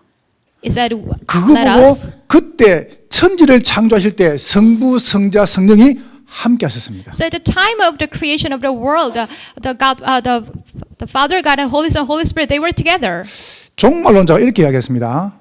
It said, 그거 "Let 보고 us." 그때 천지를 창조하실 때 성부, 성자, 성령이 함께 하셨습니다. So at the time of the creation of the world, the Father God and Holy Son, Holy Spirit, they were together. 종말론자가 이렇게 이야기했습니다.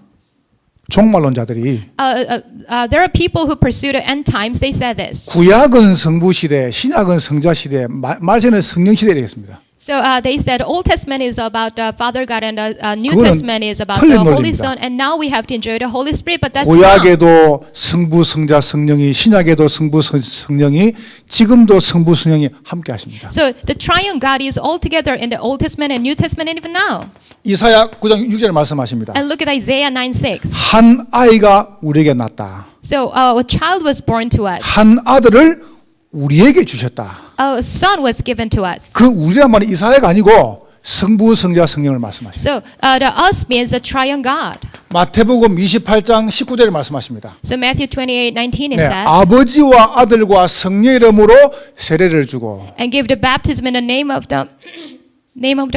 종말론자들이 There are people who pursue the end times. They said this. 구약은 성부 시대, 신약은 성자 시대, 말세는 성령 시대를 했습니다. So they said Old Testament is about Father God and New 그거는 Testament is about 틀린 the Holy 논리입니다. Son, and now we have to enjoy the Holy Spirit. But that's wrong. 구약에도 성부, 성자, 성령이, 신약에도 성부, 성령이, 지금도 성부, 성령이 함께 하십니다. So the triune God is all together in the Old Testament and New Testament, and even now. 이사야 9장 6절에 말씀하십니다. And look at Isaiah 9:6. 한 아이가 우리에게 낳았다. So a child was born to us. 한 아들을 우리에게 주셨다. A son was given to us. 그 우리란 말은 이사야가 아니고 성부, 성자, 성령을 말씀하십니다. So the us means the triune God. 마태복음 28장 19절에 말씀하십니다. So Matthew 28:19 네, is said, 아버지와 아들과 성령 이름으로 세례를 주고. and give the baptism in the name of the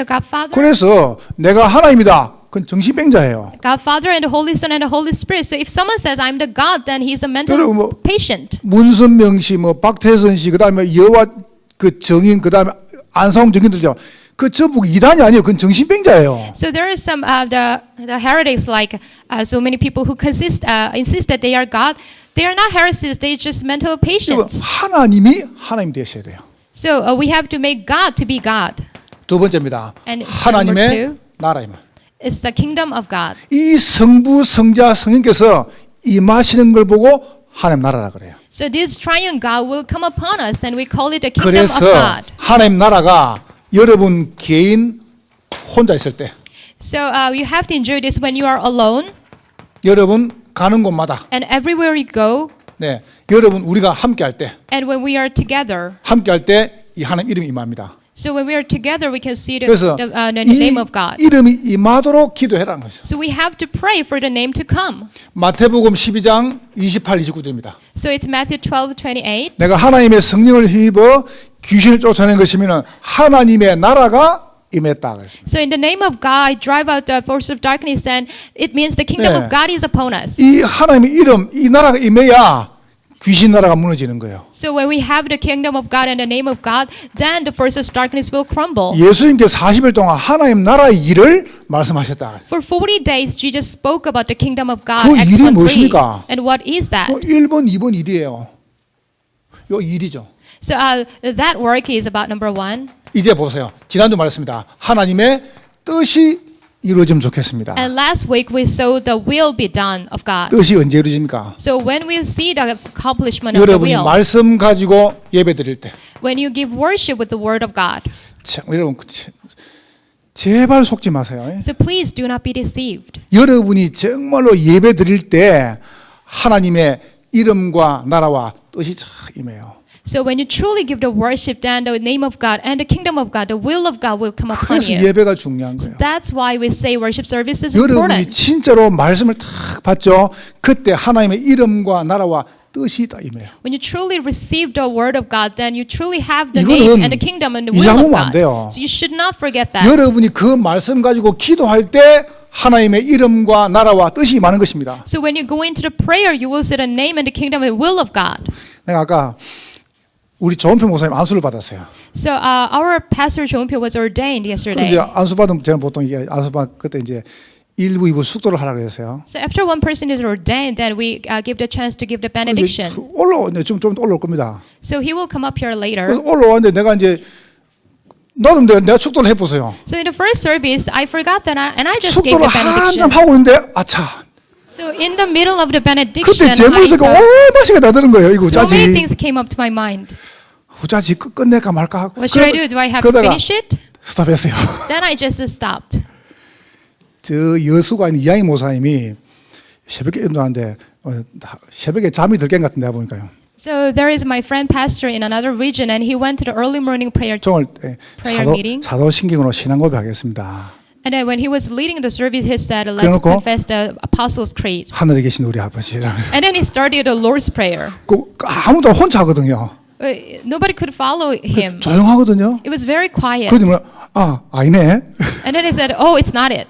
Godfather, 그래서 내가 하나님이다. 그건 정신병자예요. Godfather and the Holy Son and the Holy Spirit. So if someone says I'm the God, then he's a mental 여러분, 뭐 patient. 문선명 씨, 뭐 박태선 씨, 그다음에 여와 그 정인, 그다음에 안성 정인들죠. 그 전부 이단이 아니에요. 그건 정신병자예요. So there is some the heretics like so many people who insist that they are God. They are not heresies. They are just mental patients. 하나님이 하나님 되셔야 돼요. So we have to make God to be God. 두 번째입니다. And number 하나님의 two, 나라입니다. it's the kingdom of God. 이 성부, 성자, 성령께서 임하시는 걸 보고 하나님 나라라 그래요. So this triune God will come upon us, and we call it the kingdom of 그래서 God. 하나님 나라가 여러분 개인 혼자 있을 때, So you have to enjoy this when you are alone, 여러분 가는 곳마다, and everywhere you go, 네, 여러분 우리가 함께 할 때, and when we are together. 함께 할 때 이 하나님 이름이 임합니다. So when we are together, we can see 그래서 the 이 name of God. 이름이 임하도록 기도해라는 거죠. So we have to pray for the name to come. 마태복음 12장 28, 29절입니다. So it's Matthew 12:28. 내가 하나님의 성령을 힘입어 귀신을 쫓아낸 것이면 하나님의 나라가 임했다 그랬습니다. So in the name of God, I drive out the force of darkness, and it means the kingdom 네. of God is upon us. 이 하나님의 이름, 이 나라가 임해야 귀신 나라가 무너지는 거예요. So when we have the kingdom of God and the name of God, then the force of darkness will crumble. 예수님께서 40일 동안 하나님 나라의 일을 말씀하셨다. For 40 days, Jesus spoke about the kingdom of God. 그 Acts 일이 1:3. 무엇입니까? And what is that? 1번, 2번 일이에요. 요 일이죠. So that work is about number 1. 이제 보세요. 지난주 말했습니다. 하나님의 뜻이 이루어지면 좋겠습니다. And last week we saw the will be done of God. 뜻이 언제 이루어집니까? So when we see the accomplishment of the 여러분이 will, 말씀 가지고 예배 드릴 때, when you give worship with the word of God. 참, 여러분 제발 속지 마세요. So please do not be deceived. 여러분이 정말로 예배 드릴 때 하나님의 이름과 나라와 뜻이 참 임해요. So when you truly give the worship, then the name of God and the kingdom of God, the will of God will come upon 그래서 you. 예배가 중요한 거예요. That's why we say worship service is 여러분이 important. 진짜로 말씀을 딱 받죠. 그때 하나님의 이름과 나라와 뜻이 다 임해요. When you truly receive the word of God, then you truly have the 이거는 name and the kingdom and the will of 잊어먹으면 안 God. 돼요. So you should not forget that. 여러분이 그 말씀 가지고 기도할 때 하나님의 이름과 나라와 뜻이 임하는 것입니다. So when you go into the prayer, you will see the name and the kingdom and will of God. 내가 아까 우리 조은표 목사님 안수를 받았어요. So our pastor Joonpyo was ordained 그럼 yesterday. 이제 안수 받으면 저는 보통 이게 안수 받 그때 이제 1부, 2부 숙도를 하라 그랬어요. So after one person is ordained, then we give the chance to give the 이제 benediction. 올라오는데 좀 올라올 겁니다. So he will come up here later. 그래서 올라왔는데 내가 이제 나도 내가 축도를 해보세요. So in the first service, I forgot that, and I just gave 축도를 the 한참 benediction. 하고 있는데 아차. So in the middle of the 그때 benediction, 제 머릿속에 오마시가 다 드는 거예요. 이거 so many 우짜지. things came up to my mind. 우짜지 끝낼까 말까 하고. What should I do? Do I have to 그러다가 finish it? 스톱했어요. Then I just stopped. 저 여수가 있는 이양희 모사님이 새벽에 운동하는데 새벽에 잠이 들 것 같은데 보니까요. So there is my friend pastor in another region, and he went to the early morning prayer 종을 때 prayer meeting. 사도신경으로 신앙 고백하겠습니다. And then when he was leading the service, he said, "Let's 그래놓고 confess the Apostles' Creed." 하늘에 계신 우리 아버지랑 And then he started the Lord's Prayer. 아무도 혼자 하거든요. Nobody could follow him. 조용하거든요. It was very quiet. 그러더니 아니네. And then he said, "Oh, it's not it."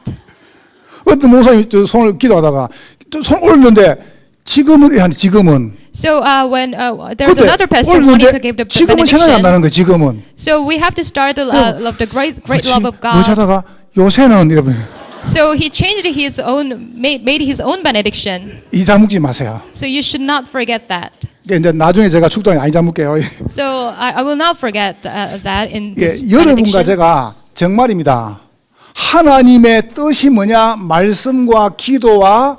어떤 목사님이 저 손을 기도하다가 손 올렸는데 지금은 So when there was 그때 another pastor who wanted to 올렸는데 give the 지금은 생각이 안 benediction. 나는 거예요. 지금은. So we have to start to love the great love of 뭐 God. 하다가 요새는 이러면 So he changed his own, made his own benediction. 잊어먹지 마세요. So you should not forget that. 이제 나중에 제가 축도에 많이 잡을게요. So I will not forget that in this 예, 여러분과 benediction. 제가 정말입니다. 하나님의 뜻이 뭐냐? 말씀과 기도와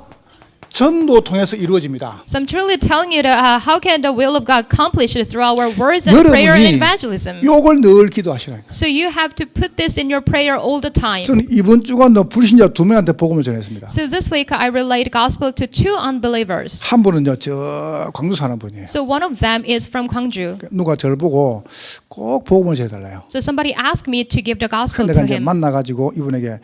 전도 통해서 이루어집니다. So I'm truly telling you that, how can the will of God accomplish it through our words and prayer and 여러분이 evangelism? 이걸 늘 기도하시라니까. So you have to put this in your prayer all the time. 저는 이번 주간 불신자 2명한테 복음을 전했습니다. So this week I relayed gospel to 2 unbelievers. 한 분은요, 저 광주 사는 분이에요. So one of them is from Gwangju. 누가 저를 보고 꼭 복음을 전해달라요. So somebody asked me to give the gospel 내가 to 이제 him. 만나가지고 이분에게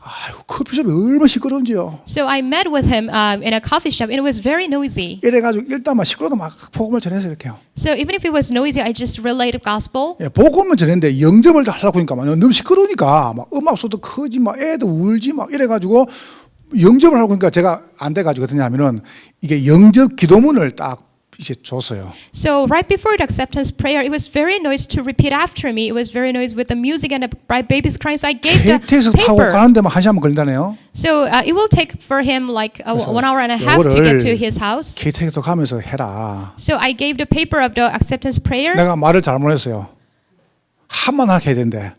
아유, 커피숍이 얼마나 시끄러운지요. So I met with him in a coffee shop and it was very noisy. 이래가지고 일단 막 시끄러도 막 복음을 전해서 이렇게요. So even if it was noisy, I just relayed the gospel. 예, 복음을 전했는데 영접을 다 하려고 하니까 너무 시끄러우니까 막 음악 소리도 크지 막 애도 울지 막 이래가지고 영접을 하려고 하니까 제가 안 돼가지고 어떻게 하면은 이게 영접 기도문을 딱 이제 줬어요. So right before the acceptance prayer, it was very noisy to repeat after me. It was very noisy with the music and the babies crying. So I gave the KTX 타고 paper. 가는 데만 1시간 걸린다네요. So it will take for him like 1 hour and a half to get to his house. KTX 가면서 해라. So I gave the paper of the acceptance prayer. 내가 말을 잘못했어요. 한만 하게 해야 되는데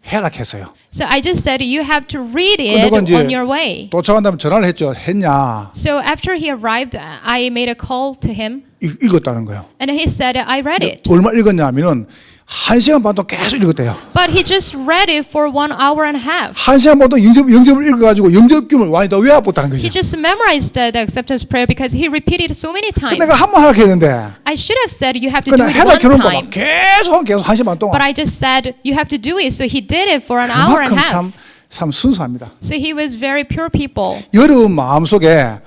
해라 했어요. So I just said you have to read 내가 it 이제 on your way. 도착한 다음에 전화를 했죠. 했냐? So after he arrived, I made a call to him, 읽었다는 거예요. and he said I read it. 얼마 읽었냐면은 1시간 반 동안 계속 읽었대요. But he just read it for 1 hour and a half. 1시간 반 동안 영접을 읽어가지고 영접규를 많이 더 외워봤다는 He 거죠. just memorized the acceptance prayer because he repeated it so many times. 내가 한번 하라 했는데 I should have said you have to do 그냥 it 해라 one 켜놓고 막 time. 계속 1시간 반 동안 But I just said you have to do it. So he did it for an hour and 그만큼 a half. 참 순수합니다. So he was very pure people. 여러분 마음속에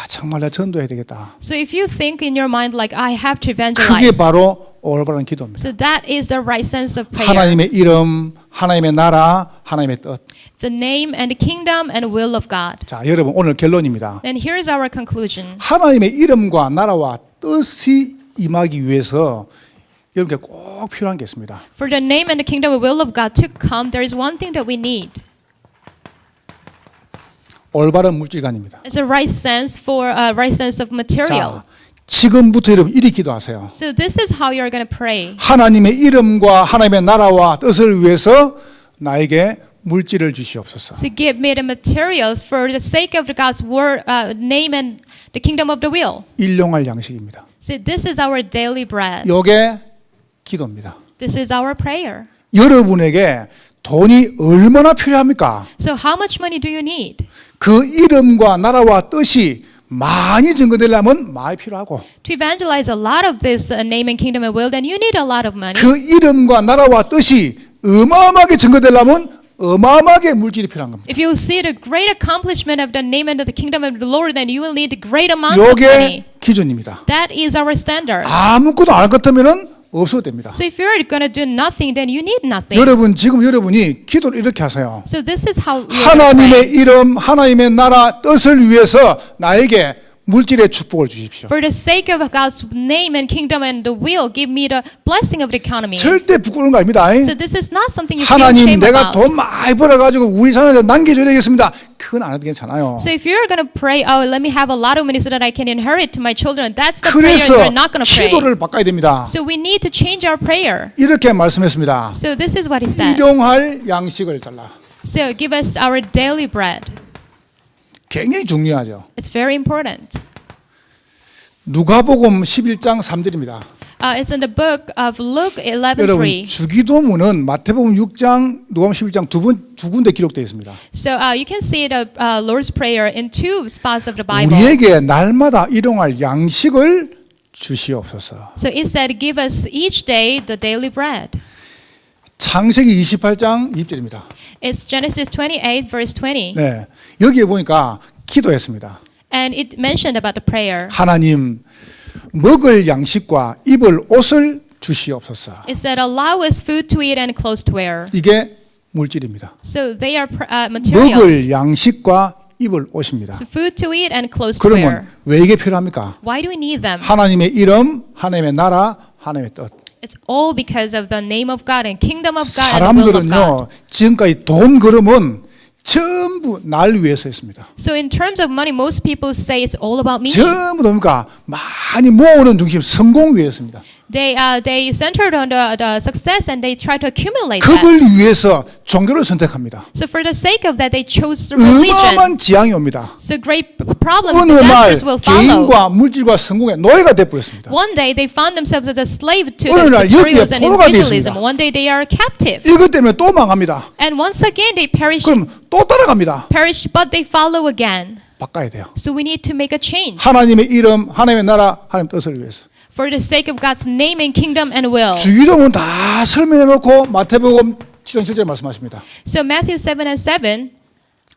정말 나 전도해야 되겠다. So if you think in your mind like I have to 그게 evangelize. 바로 올바른 기도입니다. So that is the right sense of prayer. 하나님의 이름, 하나님의 나라, 하나님의 뜻. It's the name and the kingdom and will of God. 자, 여러분 오늘 결론입니다. And here's our conclusion. 하나님의 이름과 나라와 뜻이 임하기 위해서 여러분께 꼭 필요한 게 있습니다. For the name and the kingdom and will of God to come, there is one thing that we need. 올바른 물질관입니다. It's a right sense for right sense of material. 자, 지금부터 여러분 이리 기도하세요. So this is how you're going to pray. 하나님의 이름과 하나님의 나라와 뜻을 위해서 나에게 물질을 주시옵소서. So give me the materials for the sake of God's word, name and the kingdom of the will. 일용할 양식입니다. So this is our daily bread. 이게 기도입니다. This is our prayer. 여러분에게 돈이 얼마나 필요합니까? So how much money do you need? 그 이름과 나라와 뜻이 많이 증거되려면 많이 필요하고 To evangelize a lot of this name and kingdom and will, then you need a lot of money. 그 이름과 나라와 뜻이 어마어마하게 증거되려면 어마어마하게 물질이 필요한 겁니다. If you see the great accomplishment of the name and of the kingdom of the Lord, then you will need a great amount of 이게 money. 기준입니다. That is our standard. 아무것도 안 할 것 같으면 없어도 됩니다. So if you're going to do nothing, then you need nothing. 여러분 지금 여러분이 기도를 이렇게 하세요. So this is how you 하나님의 이름, 하나님의 나라 뜻을 위해서 나에게 물질의 축복을 주십시오. For the sake of God's name and kingdom and the will, give me the blessing of the economy. 절대 부끄러운 거 아닙니다. So this is not something you feel 하나님 shame 내가 about. 돈 많이 벌어가지고 우리 자녀한테 남겨줘야 되겠습니다. 그건 안 해도 괜찮아요. So if you're going to pray, oh, let me have a lot of money so that I can inherit to my children, that's the prayer 그래서 you're not going to pray. 기도를 바꿔야 됩니다. So we need to change our prayer. 이렇게 말씀했습니다. So this is what he said. 일용할 양식을 달라. So give us our daily bread. 굉장히 중요하죠. It's very important. 누가복음 11장 3절입니다. It's in the book of Luke 여러분 11:3. 주기도문은 마태복음 6장, 누가복음 11장 두 군데 기록되어 있습니다. So you can see the Lord's Prayer in 2 spots of the Bible. 우리에게 날마다 일용할 양식을 주시옵소서. So it said, give us each day the daily bread. 창세기 28장 20절입니다. It's Genesis 28 verse 20. 네, 여기에 보니까 기도했습니다. And it mentioned about the prayer. 하나님 먹을 양식과 입을 옷을 주시옵소서. It said, allow us food to eat and clothes to wear. 이게 물질입니다. So they are materials. 먹을 양식과 입을 옷입니다. So food to eat and clothes to wear. 그러면 왜 이게 필요합니까? Why do we need them? 하나님의 이름, 하나님의 나라, 하나님의 뜻. It's all because of the name of God and kingdom of God and the will of God. 사람들은요 지금까지 돈 그러면 전부 날 위해서였습니다. So in terms of money, most people say it's all about me. 전부 뭡니까? 많이 모으는 중심 성공 위해서입니다. They centered on the success and they try to accumulate that. 그걸 위해서 종교를 선택합니다. So for the sake of that, they chose the religion. 어마어마한 지향이 옵니다. So great problems, 어느 날 disasters will follow. 개인과 물질과 성공의 노예가 되어버렸습니다. One day they found themselves as a slave to 어느 the 날 materials 여기에 and 포로가 individualism. 되었습니다. One day they are captive. 이것 때문에 또 망합니다. And once again they perish, 그럼 또 따라갑니다. but they follow again. 바꿔야 돼요. So we need to make a change. 하나님의 이름, 하나님의 나라, 하나님 뜻을 위해서. For the sake of God's name and kingdom and will. 주기도문 다 설명해놓고 마태복음 7장 7절에 말씀하십니다. So Matthew 7 and 7,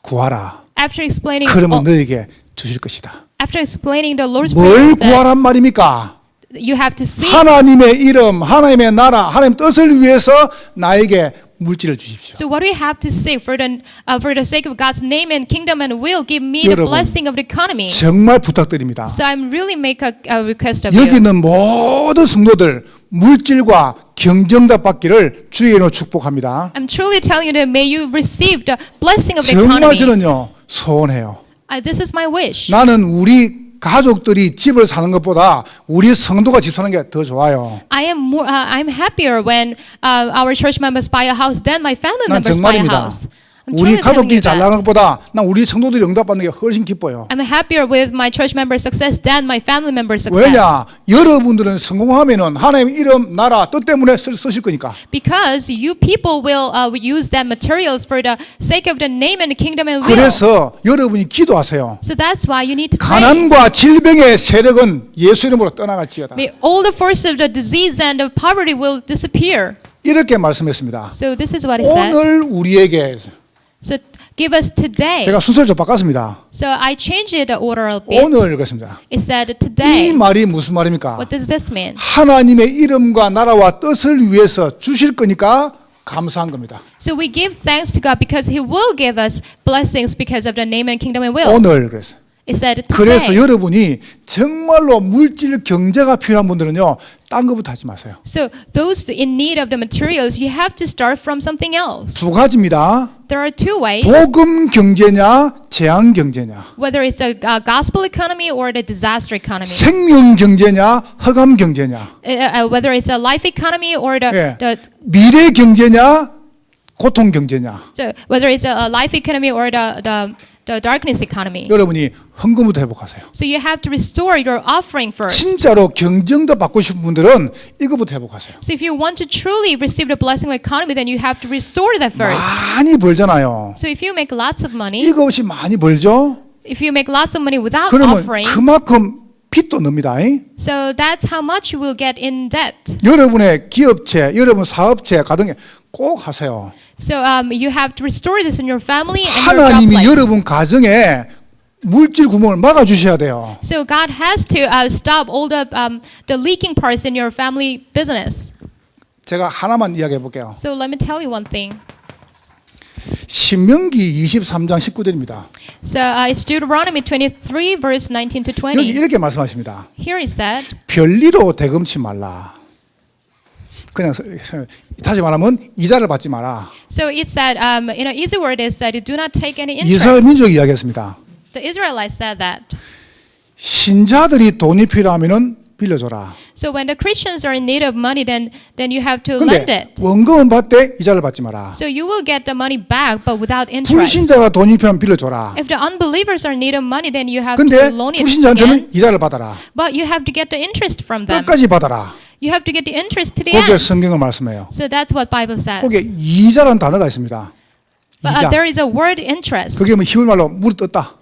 구하라. after explaining 그러면 너에게 주실 것이다. after explaining the Lord's 뭘 Prayer, said, 구하란 말입니까? you have to seek. 하나님의 이름, 하나님의 나라, 하나님 뜻을 위해서 나에게 물질을 주십시오. So what do you have to seek for the sake of God's name and kingdom and will? Give me the 여러분, blessing of the economy. 정말 부탁드립니다. So I'm really make a request of you. 여기 있는 모든 성도들 물질과 경정답 받기를 주의 이름으로 축복합니다. I'm truly telling you that may you receive the blessing of the 정말 economy. 저는요 소원해요. This is my wish. 나는 우리 가족들이 집을 사는 것보다 우리 성도가 집 사는 게 더 좋아요. I'm happier when our church members buy a house than my family 난 members buy a 정말입니다. house. I'm 우리 truly telling 가족들이 you 잘 that. 나가는 것보다 난 우리 성도들이 응답받는 게 훨씬 기뻐요. I'm happier with my church members' success than my family members' success. 왜냐? 여러분들은 성공하면은 하나님 이름, 나라, 뜻 때문에 쓰실 거니까. Because you people will use that materials for the sake of the name and the kingdom and will. 그래서 여러분이 기도하세요. So that's why you need to pray. 가난과 질병의 세력은 예수 이름으로 떠나갈지어다. May all the force of the disease and of poverty will disappear. 이렇게 말씀했습니다. So this is what it said. 오늘 우리에게 So give us today. 제가 순서를 좀 바꿨습니다. So I changed the order a bit. 오늘 그렇습니다. It said 이 today. 말이 무슨 말입니까? What does this mean? 하나님의 이름과 나라와 뜻을 위해서 주실 거니까 감사한 겁니다. So we give thanks to God because He will give us blessings because of the name and kingdom and will. 오늘 그래서. It said 그래서 today. 여러분이 정말로 물질 경제가 필요한 분들은요, 딴 것부터 하지 마세요. So those in need of the materials, you have to start from something else. 두 가지입니다. There are two ways. 복음 경제냐, 재앙 경제냐. Whether it's a gospel economy or the disaster economy. 생명 경제냐, 흑암 경제냐. Whether it's a life economy or 예. the 미래 경제냐, 고통 경제냐. so whether it's a life economy or the darkness economy. 여러분이 헌금부터 회복하세요. So you have to restore your offering first. 진짜로 경정도 받고 싶은 분들은 이거부터 회복하세요. So if you want to truly receive the blessing of economy, then you have to restore that first. 많이 벌잖아요. So if you make lots of money, 이거 없이 많이 벌죠? if you make lots of money without 그러면 offering, 그만큼 빚도 늡니다. so that's how much you will get in debt. 여러분의 기업체, 여러분 사업체, 가정에 꼭 하세요. So you have to restore this in your family and your job 하나님이 place. 여러분 가정에 물질 구멍을 막아 주셔야 돼요. So God has to stop all the leaking parts in your family business. 제가 하나만 이야기해 볼게요. So let me tell you one thing. 신명기 23장 19절입니다. So it's Deuteronomy 23 verse 19 to 여기 20. 이렇게 말씀하십니다. Here it said, 별리로 대금치 말라. 그냥 다시 말하면 이자를 받지 마라. so it said, easy word is that you do not take any 이스라엘 interest. 민족이 이야기했습니다. The Israelites said that. 신자들이 돈이 필요하면은 빌려줘라. So when the Christians are in need of money, then you have to lend 근데 it. 원금은 받되 이자를 받지 마라. So you will get the money back, but without interest. 불신자가 돈이 필요하면 빌려줘라. If the unbelievers are in need of money, then you have 근데 to loan it 불신자한테는 again. 이자를 받아라. But you have to get the interest from them. 끝까지 받아라. You have to get the interest to the 그게 end. 성경을 말씀해요. So that's what Bible says. 거기에 이자라는 단어가 있습니다. But 이자. there is a word interest. 그게 뭐 히브리 말로 물을 떴다.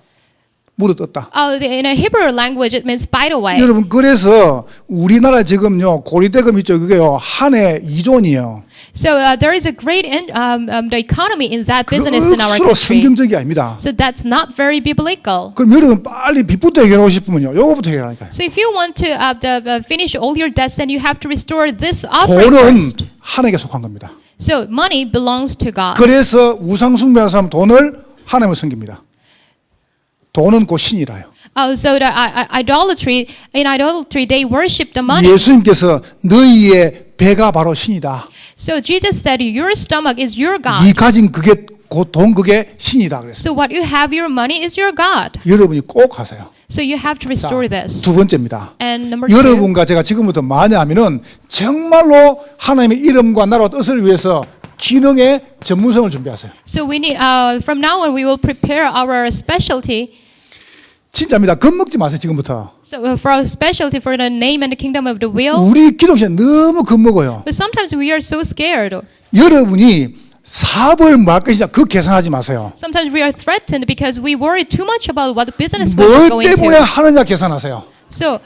물을 떴다. In a Hebrew language, it means by the way. 여러분 그래서 우리나라 지금요 고리대금 있죠. 그게요 한 해 2조원이에요. So there is a great the economy in that business in our 그것으로 country. 성경적이 아닙니다. So that's not very biblical. 그럼 여러분 빨리 빚부터 해결하고 싶으면요 요거부터 해결하니까요. So if you want to finish all your debts, then you have to restore this offering 돈은 first. 하나님께 속한 겁니다. So money belongs to God. 그래서 우상 숭배하는 사람 돈을 하나님을 섬깁니다. 돈은 곧 신이라요. So the in idolatry, they worship the money. 예수님께서 너희의 배가 바로 신이다. So Jesus said, your stomach is your 네 God. 가진 그게 그 돈 그게 신이다 그랬어요. So what you have your money is your God. 여러분이 꼭 하세요. So you have to restore this. 두 번째입니다. And number two, 여러분과 제가 지금부터 만약하면은 정말로 하나님의 이름과 나라와 뜻을 위해서 기능의 전문성을 준비하세요. so we need from now on we will prepare our specialty. 진짜입니다. 겁먹지 마세요 지금부터. So for our specialty for the name and the kingdom of the will. 우리 기독신 너무 겁먹어요. But sometimes we are so scared. 여러분이 사업을 뭐 할 것이냐 그 계산하지 마세요. Sometimes we are threatened because we worry too much about what the business 뭐 will go 때문에 into. 하느냐 계산하세요. So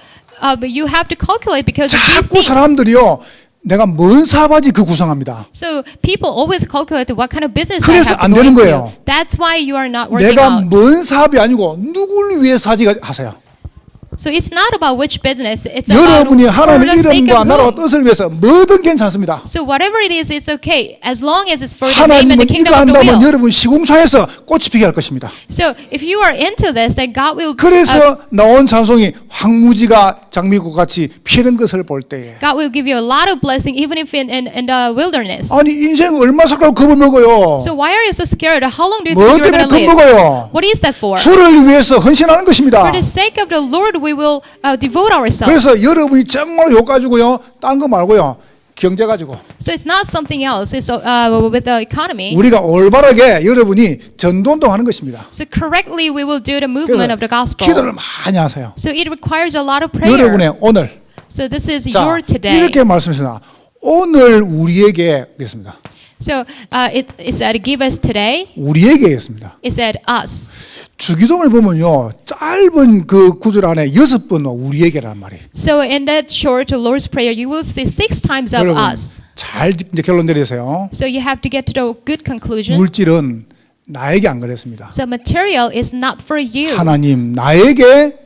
but you have to calculate because of these 자꾸 things. 사람들이요. 내가 뭔 사업하지 그 구성합니다. So people always calculate what kind of business I 그래서 have 안 to go 되는 into. 거예요. That's why you are not working 내가 out. 뭔 사업이 아니고 누구를 위해서 하세요. So it's not about which business. It's about 여러분이 for 하나님의 the sake 이름과 of 나라와 whom. 뜻을 위해서 뭐든 괜찮습니다. So whatever it is, it's okay as long as it's for the name and 하나님은 the 이거 kingdom of the 한다면 will. 여러분 시공사에서 꽃이 피게 할 것입니다. So if you are into this, then God will 그래서 나온 찬송이 황무지가 장미꽃 같이 피는 것을 볼 때에 God will give you a lot of blessing even if in the wilderness. 아니 인생 얼마 살고 겁을 먹어요. So why are you so scared? How long do you 뭐 think you're 때문에 going to live? 겁먹어요? What is that for? 주를 위해서 헌신하는 것입니다. For the sake of the Lord, we will devote ourselves. 그래서 여러분이 정말 욕 가지고요, 딴 거 말고요, 경제 가지고 So it's not something else. It's with the economy. 우리가 올바르게 여러분이 전도운동하는 것입니다. So correctly, we will do the movement of the 그래서 gospel. 기도를 많이 하세요. So it requires a lot of prayer. 여러분의 오늘 So this is 자 your today. 이렇게 말씀하시나 오늘 우리에게 그랬습니다. So it said, give us today. 우리에게 했습니다. It said us. 주기도문을 보면요 짧은 그 구절 안에 6번 우리에게라는 말이. So in that short Lord's Prayer, you will see 6 times of 여러분 us. 잘 이제 결론 내리세요. So you have to get to the good conclusion. 물질은 나에게 안 그랬습니다. So material is not for you. 하나님 나에게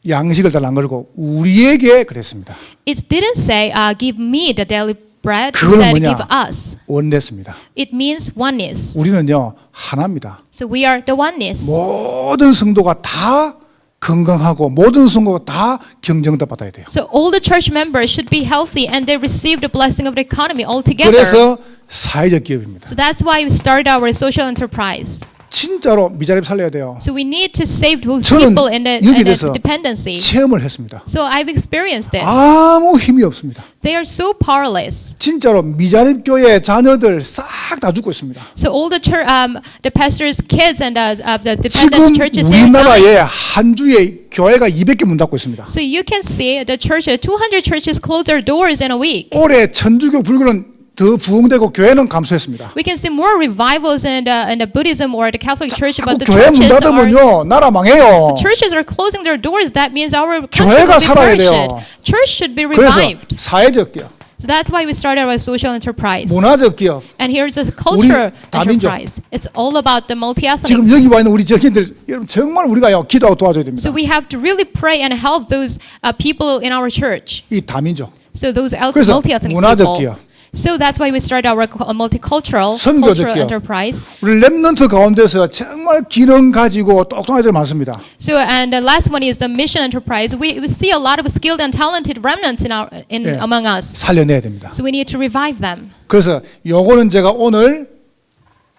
양식을 달라는 걸고 우리에게 그랬습니다. It didn't say, give me the daily bread. It 그거는 said, 뭐냐? give us. 원냈습니다. It means oneness. 우리는요 하나입니다. So we are the oneness. 모든 성도가 다 건강하고 모든 성도가 다 경쟁도 받아야 돼요. So all the church members should be healthy and they receive the blessing of the economy altogether. 그래서 사회적 기업입니다. So that's why we started our social enterprise. 진짜로 미자립 살려야 돼요. So we need to save those 저는 people in the 여기 대해서 dependency. 체험을 했습니다. So I've experienced this. 아무 힘이 없습니다. They are so powerless. 진짜로 미자립 교회 자녀들 싹 다 죽고 있습니다. So all the pastors' kids and the 지금 dependent churches, they are dying. 우리나라에 한 주에 교회가 200개 문 닫고 있습니다. So you can see the church, 200 churches close their doors in a week. 올해 천주교 불교는 더 부흥되고 교회는 감소했습니다. We can see more revivals in the Buddhism or the Catholic Church, 자꾸 but the 교회 문 churches 닫으면요 나라 망해요. are closing their doors. That means our country 교회가 will be 살아야 perished. 돼요. Church should be 그래서 revived. 사회적 기업, So that's why we started our social enterprise. 문화적 기업. And here's a cultural 다민족. enterprise. It's all about the 지금 multi-ethnics. 여기 와 있는 우리 적인들 여러분 정말 우리가요 기도하고 도와줘야 됩니다. So we have to really pray and help those people in our church. 이 다민족. So those 그래서 multi-ethnic 문화적 people. 기업. So that's why we started our multicultural 선교적 cultural 기업. enterprise. 우리 렘넌트 가운데서 정말 기능 가지고 똑똑한 애들 많습니다. So and the last one is the mission enterprise. We see a lot of skilled and talented remnants 예. among us. 살려내야 됩니다. So we need to revive them. 그래서 요거는 제가 오늘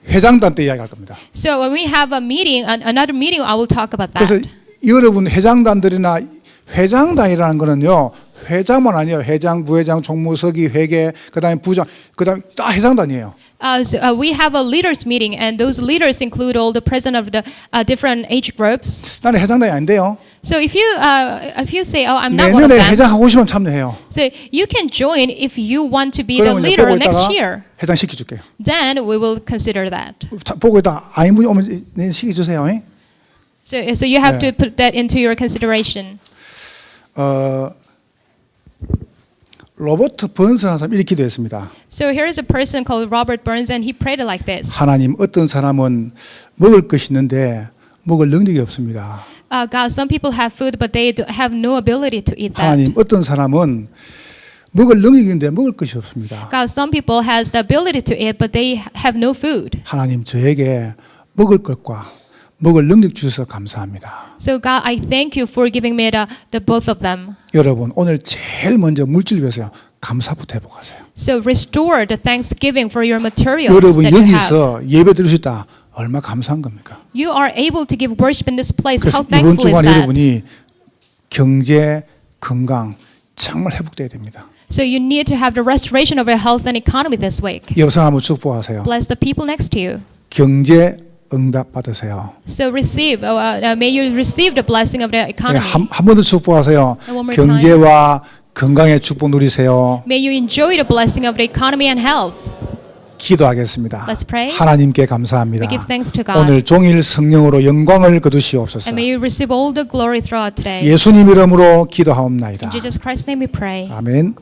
회장단 때 이야기할 겁니다. So when we have a meeting, another meeting, I will talk about 그래서 that. 여러분 회장단들이나 회장단이라는 거는요 회장만 아니에요. 회장, 부회장, 총무서기, 회계, 그다음에 부장, 그다음 다 회장단이에요. We have a leaders meeting, and those leaders include all the president of the different age groups. 나는 회장단이 아닌데요. So if you say, "Oh, I'm not one of 내년에 them," 회장 하고 싶으면 참여해요. so you can join if you want to be the 그러면 이제 leader 보고 next 있다가 year. 회장 시켜줄게요. Then we will consider that. 보고 있다 아인 분이 오면 내년 시켜주세요. So you have 네. to put that into your consideration. 로버트 번스라는 사람이 이렇게 기도했습니다. So here is a person called Robert Burns, and he prayed like this. 하나님 어떤 사람은 먹을 것이 있는데 먹을 능력이 없습니다. God, some people have food, but they have no ability to eat that. 하나님 어떤 사람은 먹을 능력이 있는데 먹을 것이 없습니다. God, some people has the ability to eat, but they have no food. 하나님 저에게 먹을 것과 먹을 능력 주셔서 감사합니다. So God, I thank you for giving me the both of them. 여러분 오늘 제일 먼저 물질 위해서요. 감사부터 회복하세요. So restore the thanksgiving for your materials 여러분 that you have. 여기서 예배 드릴 수 있다. 얼마 감사한 겁니까? You are able to give worship in this place. 그래서 How 이번 thankful is 주간 that? 여러분이 경제, 건강 정말 회복돼야 됩니다. So you need to have the restoration of your health and economy this week. 옆 사람 한번 축복하세요. Bless the people next to you. 경제 응답 받으세요. So receive, may you receive the blessing of the economy. 한 번 더 축복하세요. And one more time. 경제와 건강의 축복 누리세요. May you enjoy the blessing of the economy and health. 기도하겠습니다. Let's pray. 하나님께 감사합니다. We give thanks to God. 오늘 종일 성령으로 영광을 거두시옵소서. And may you receive all the glory throughout today. 예수님 이름으로 기도하옵나이다. In Jesus Christ's name we pray. 아멘.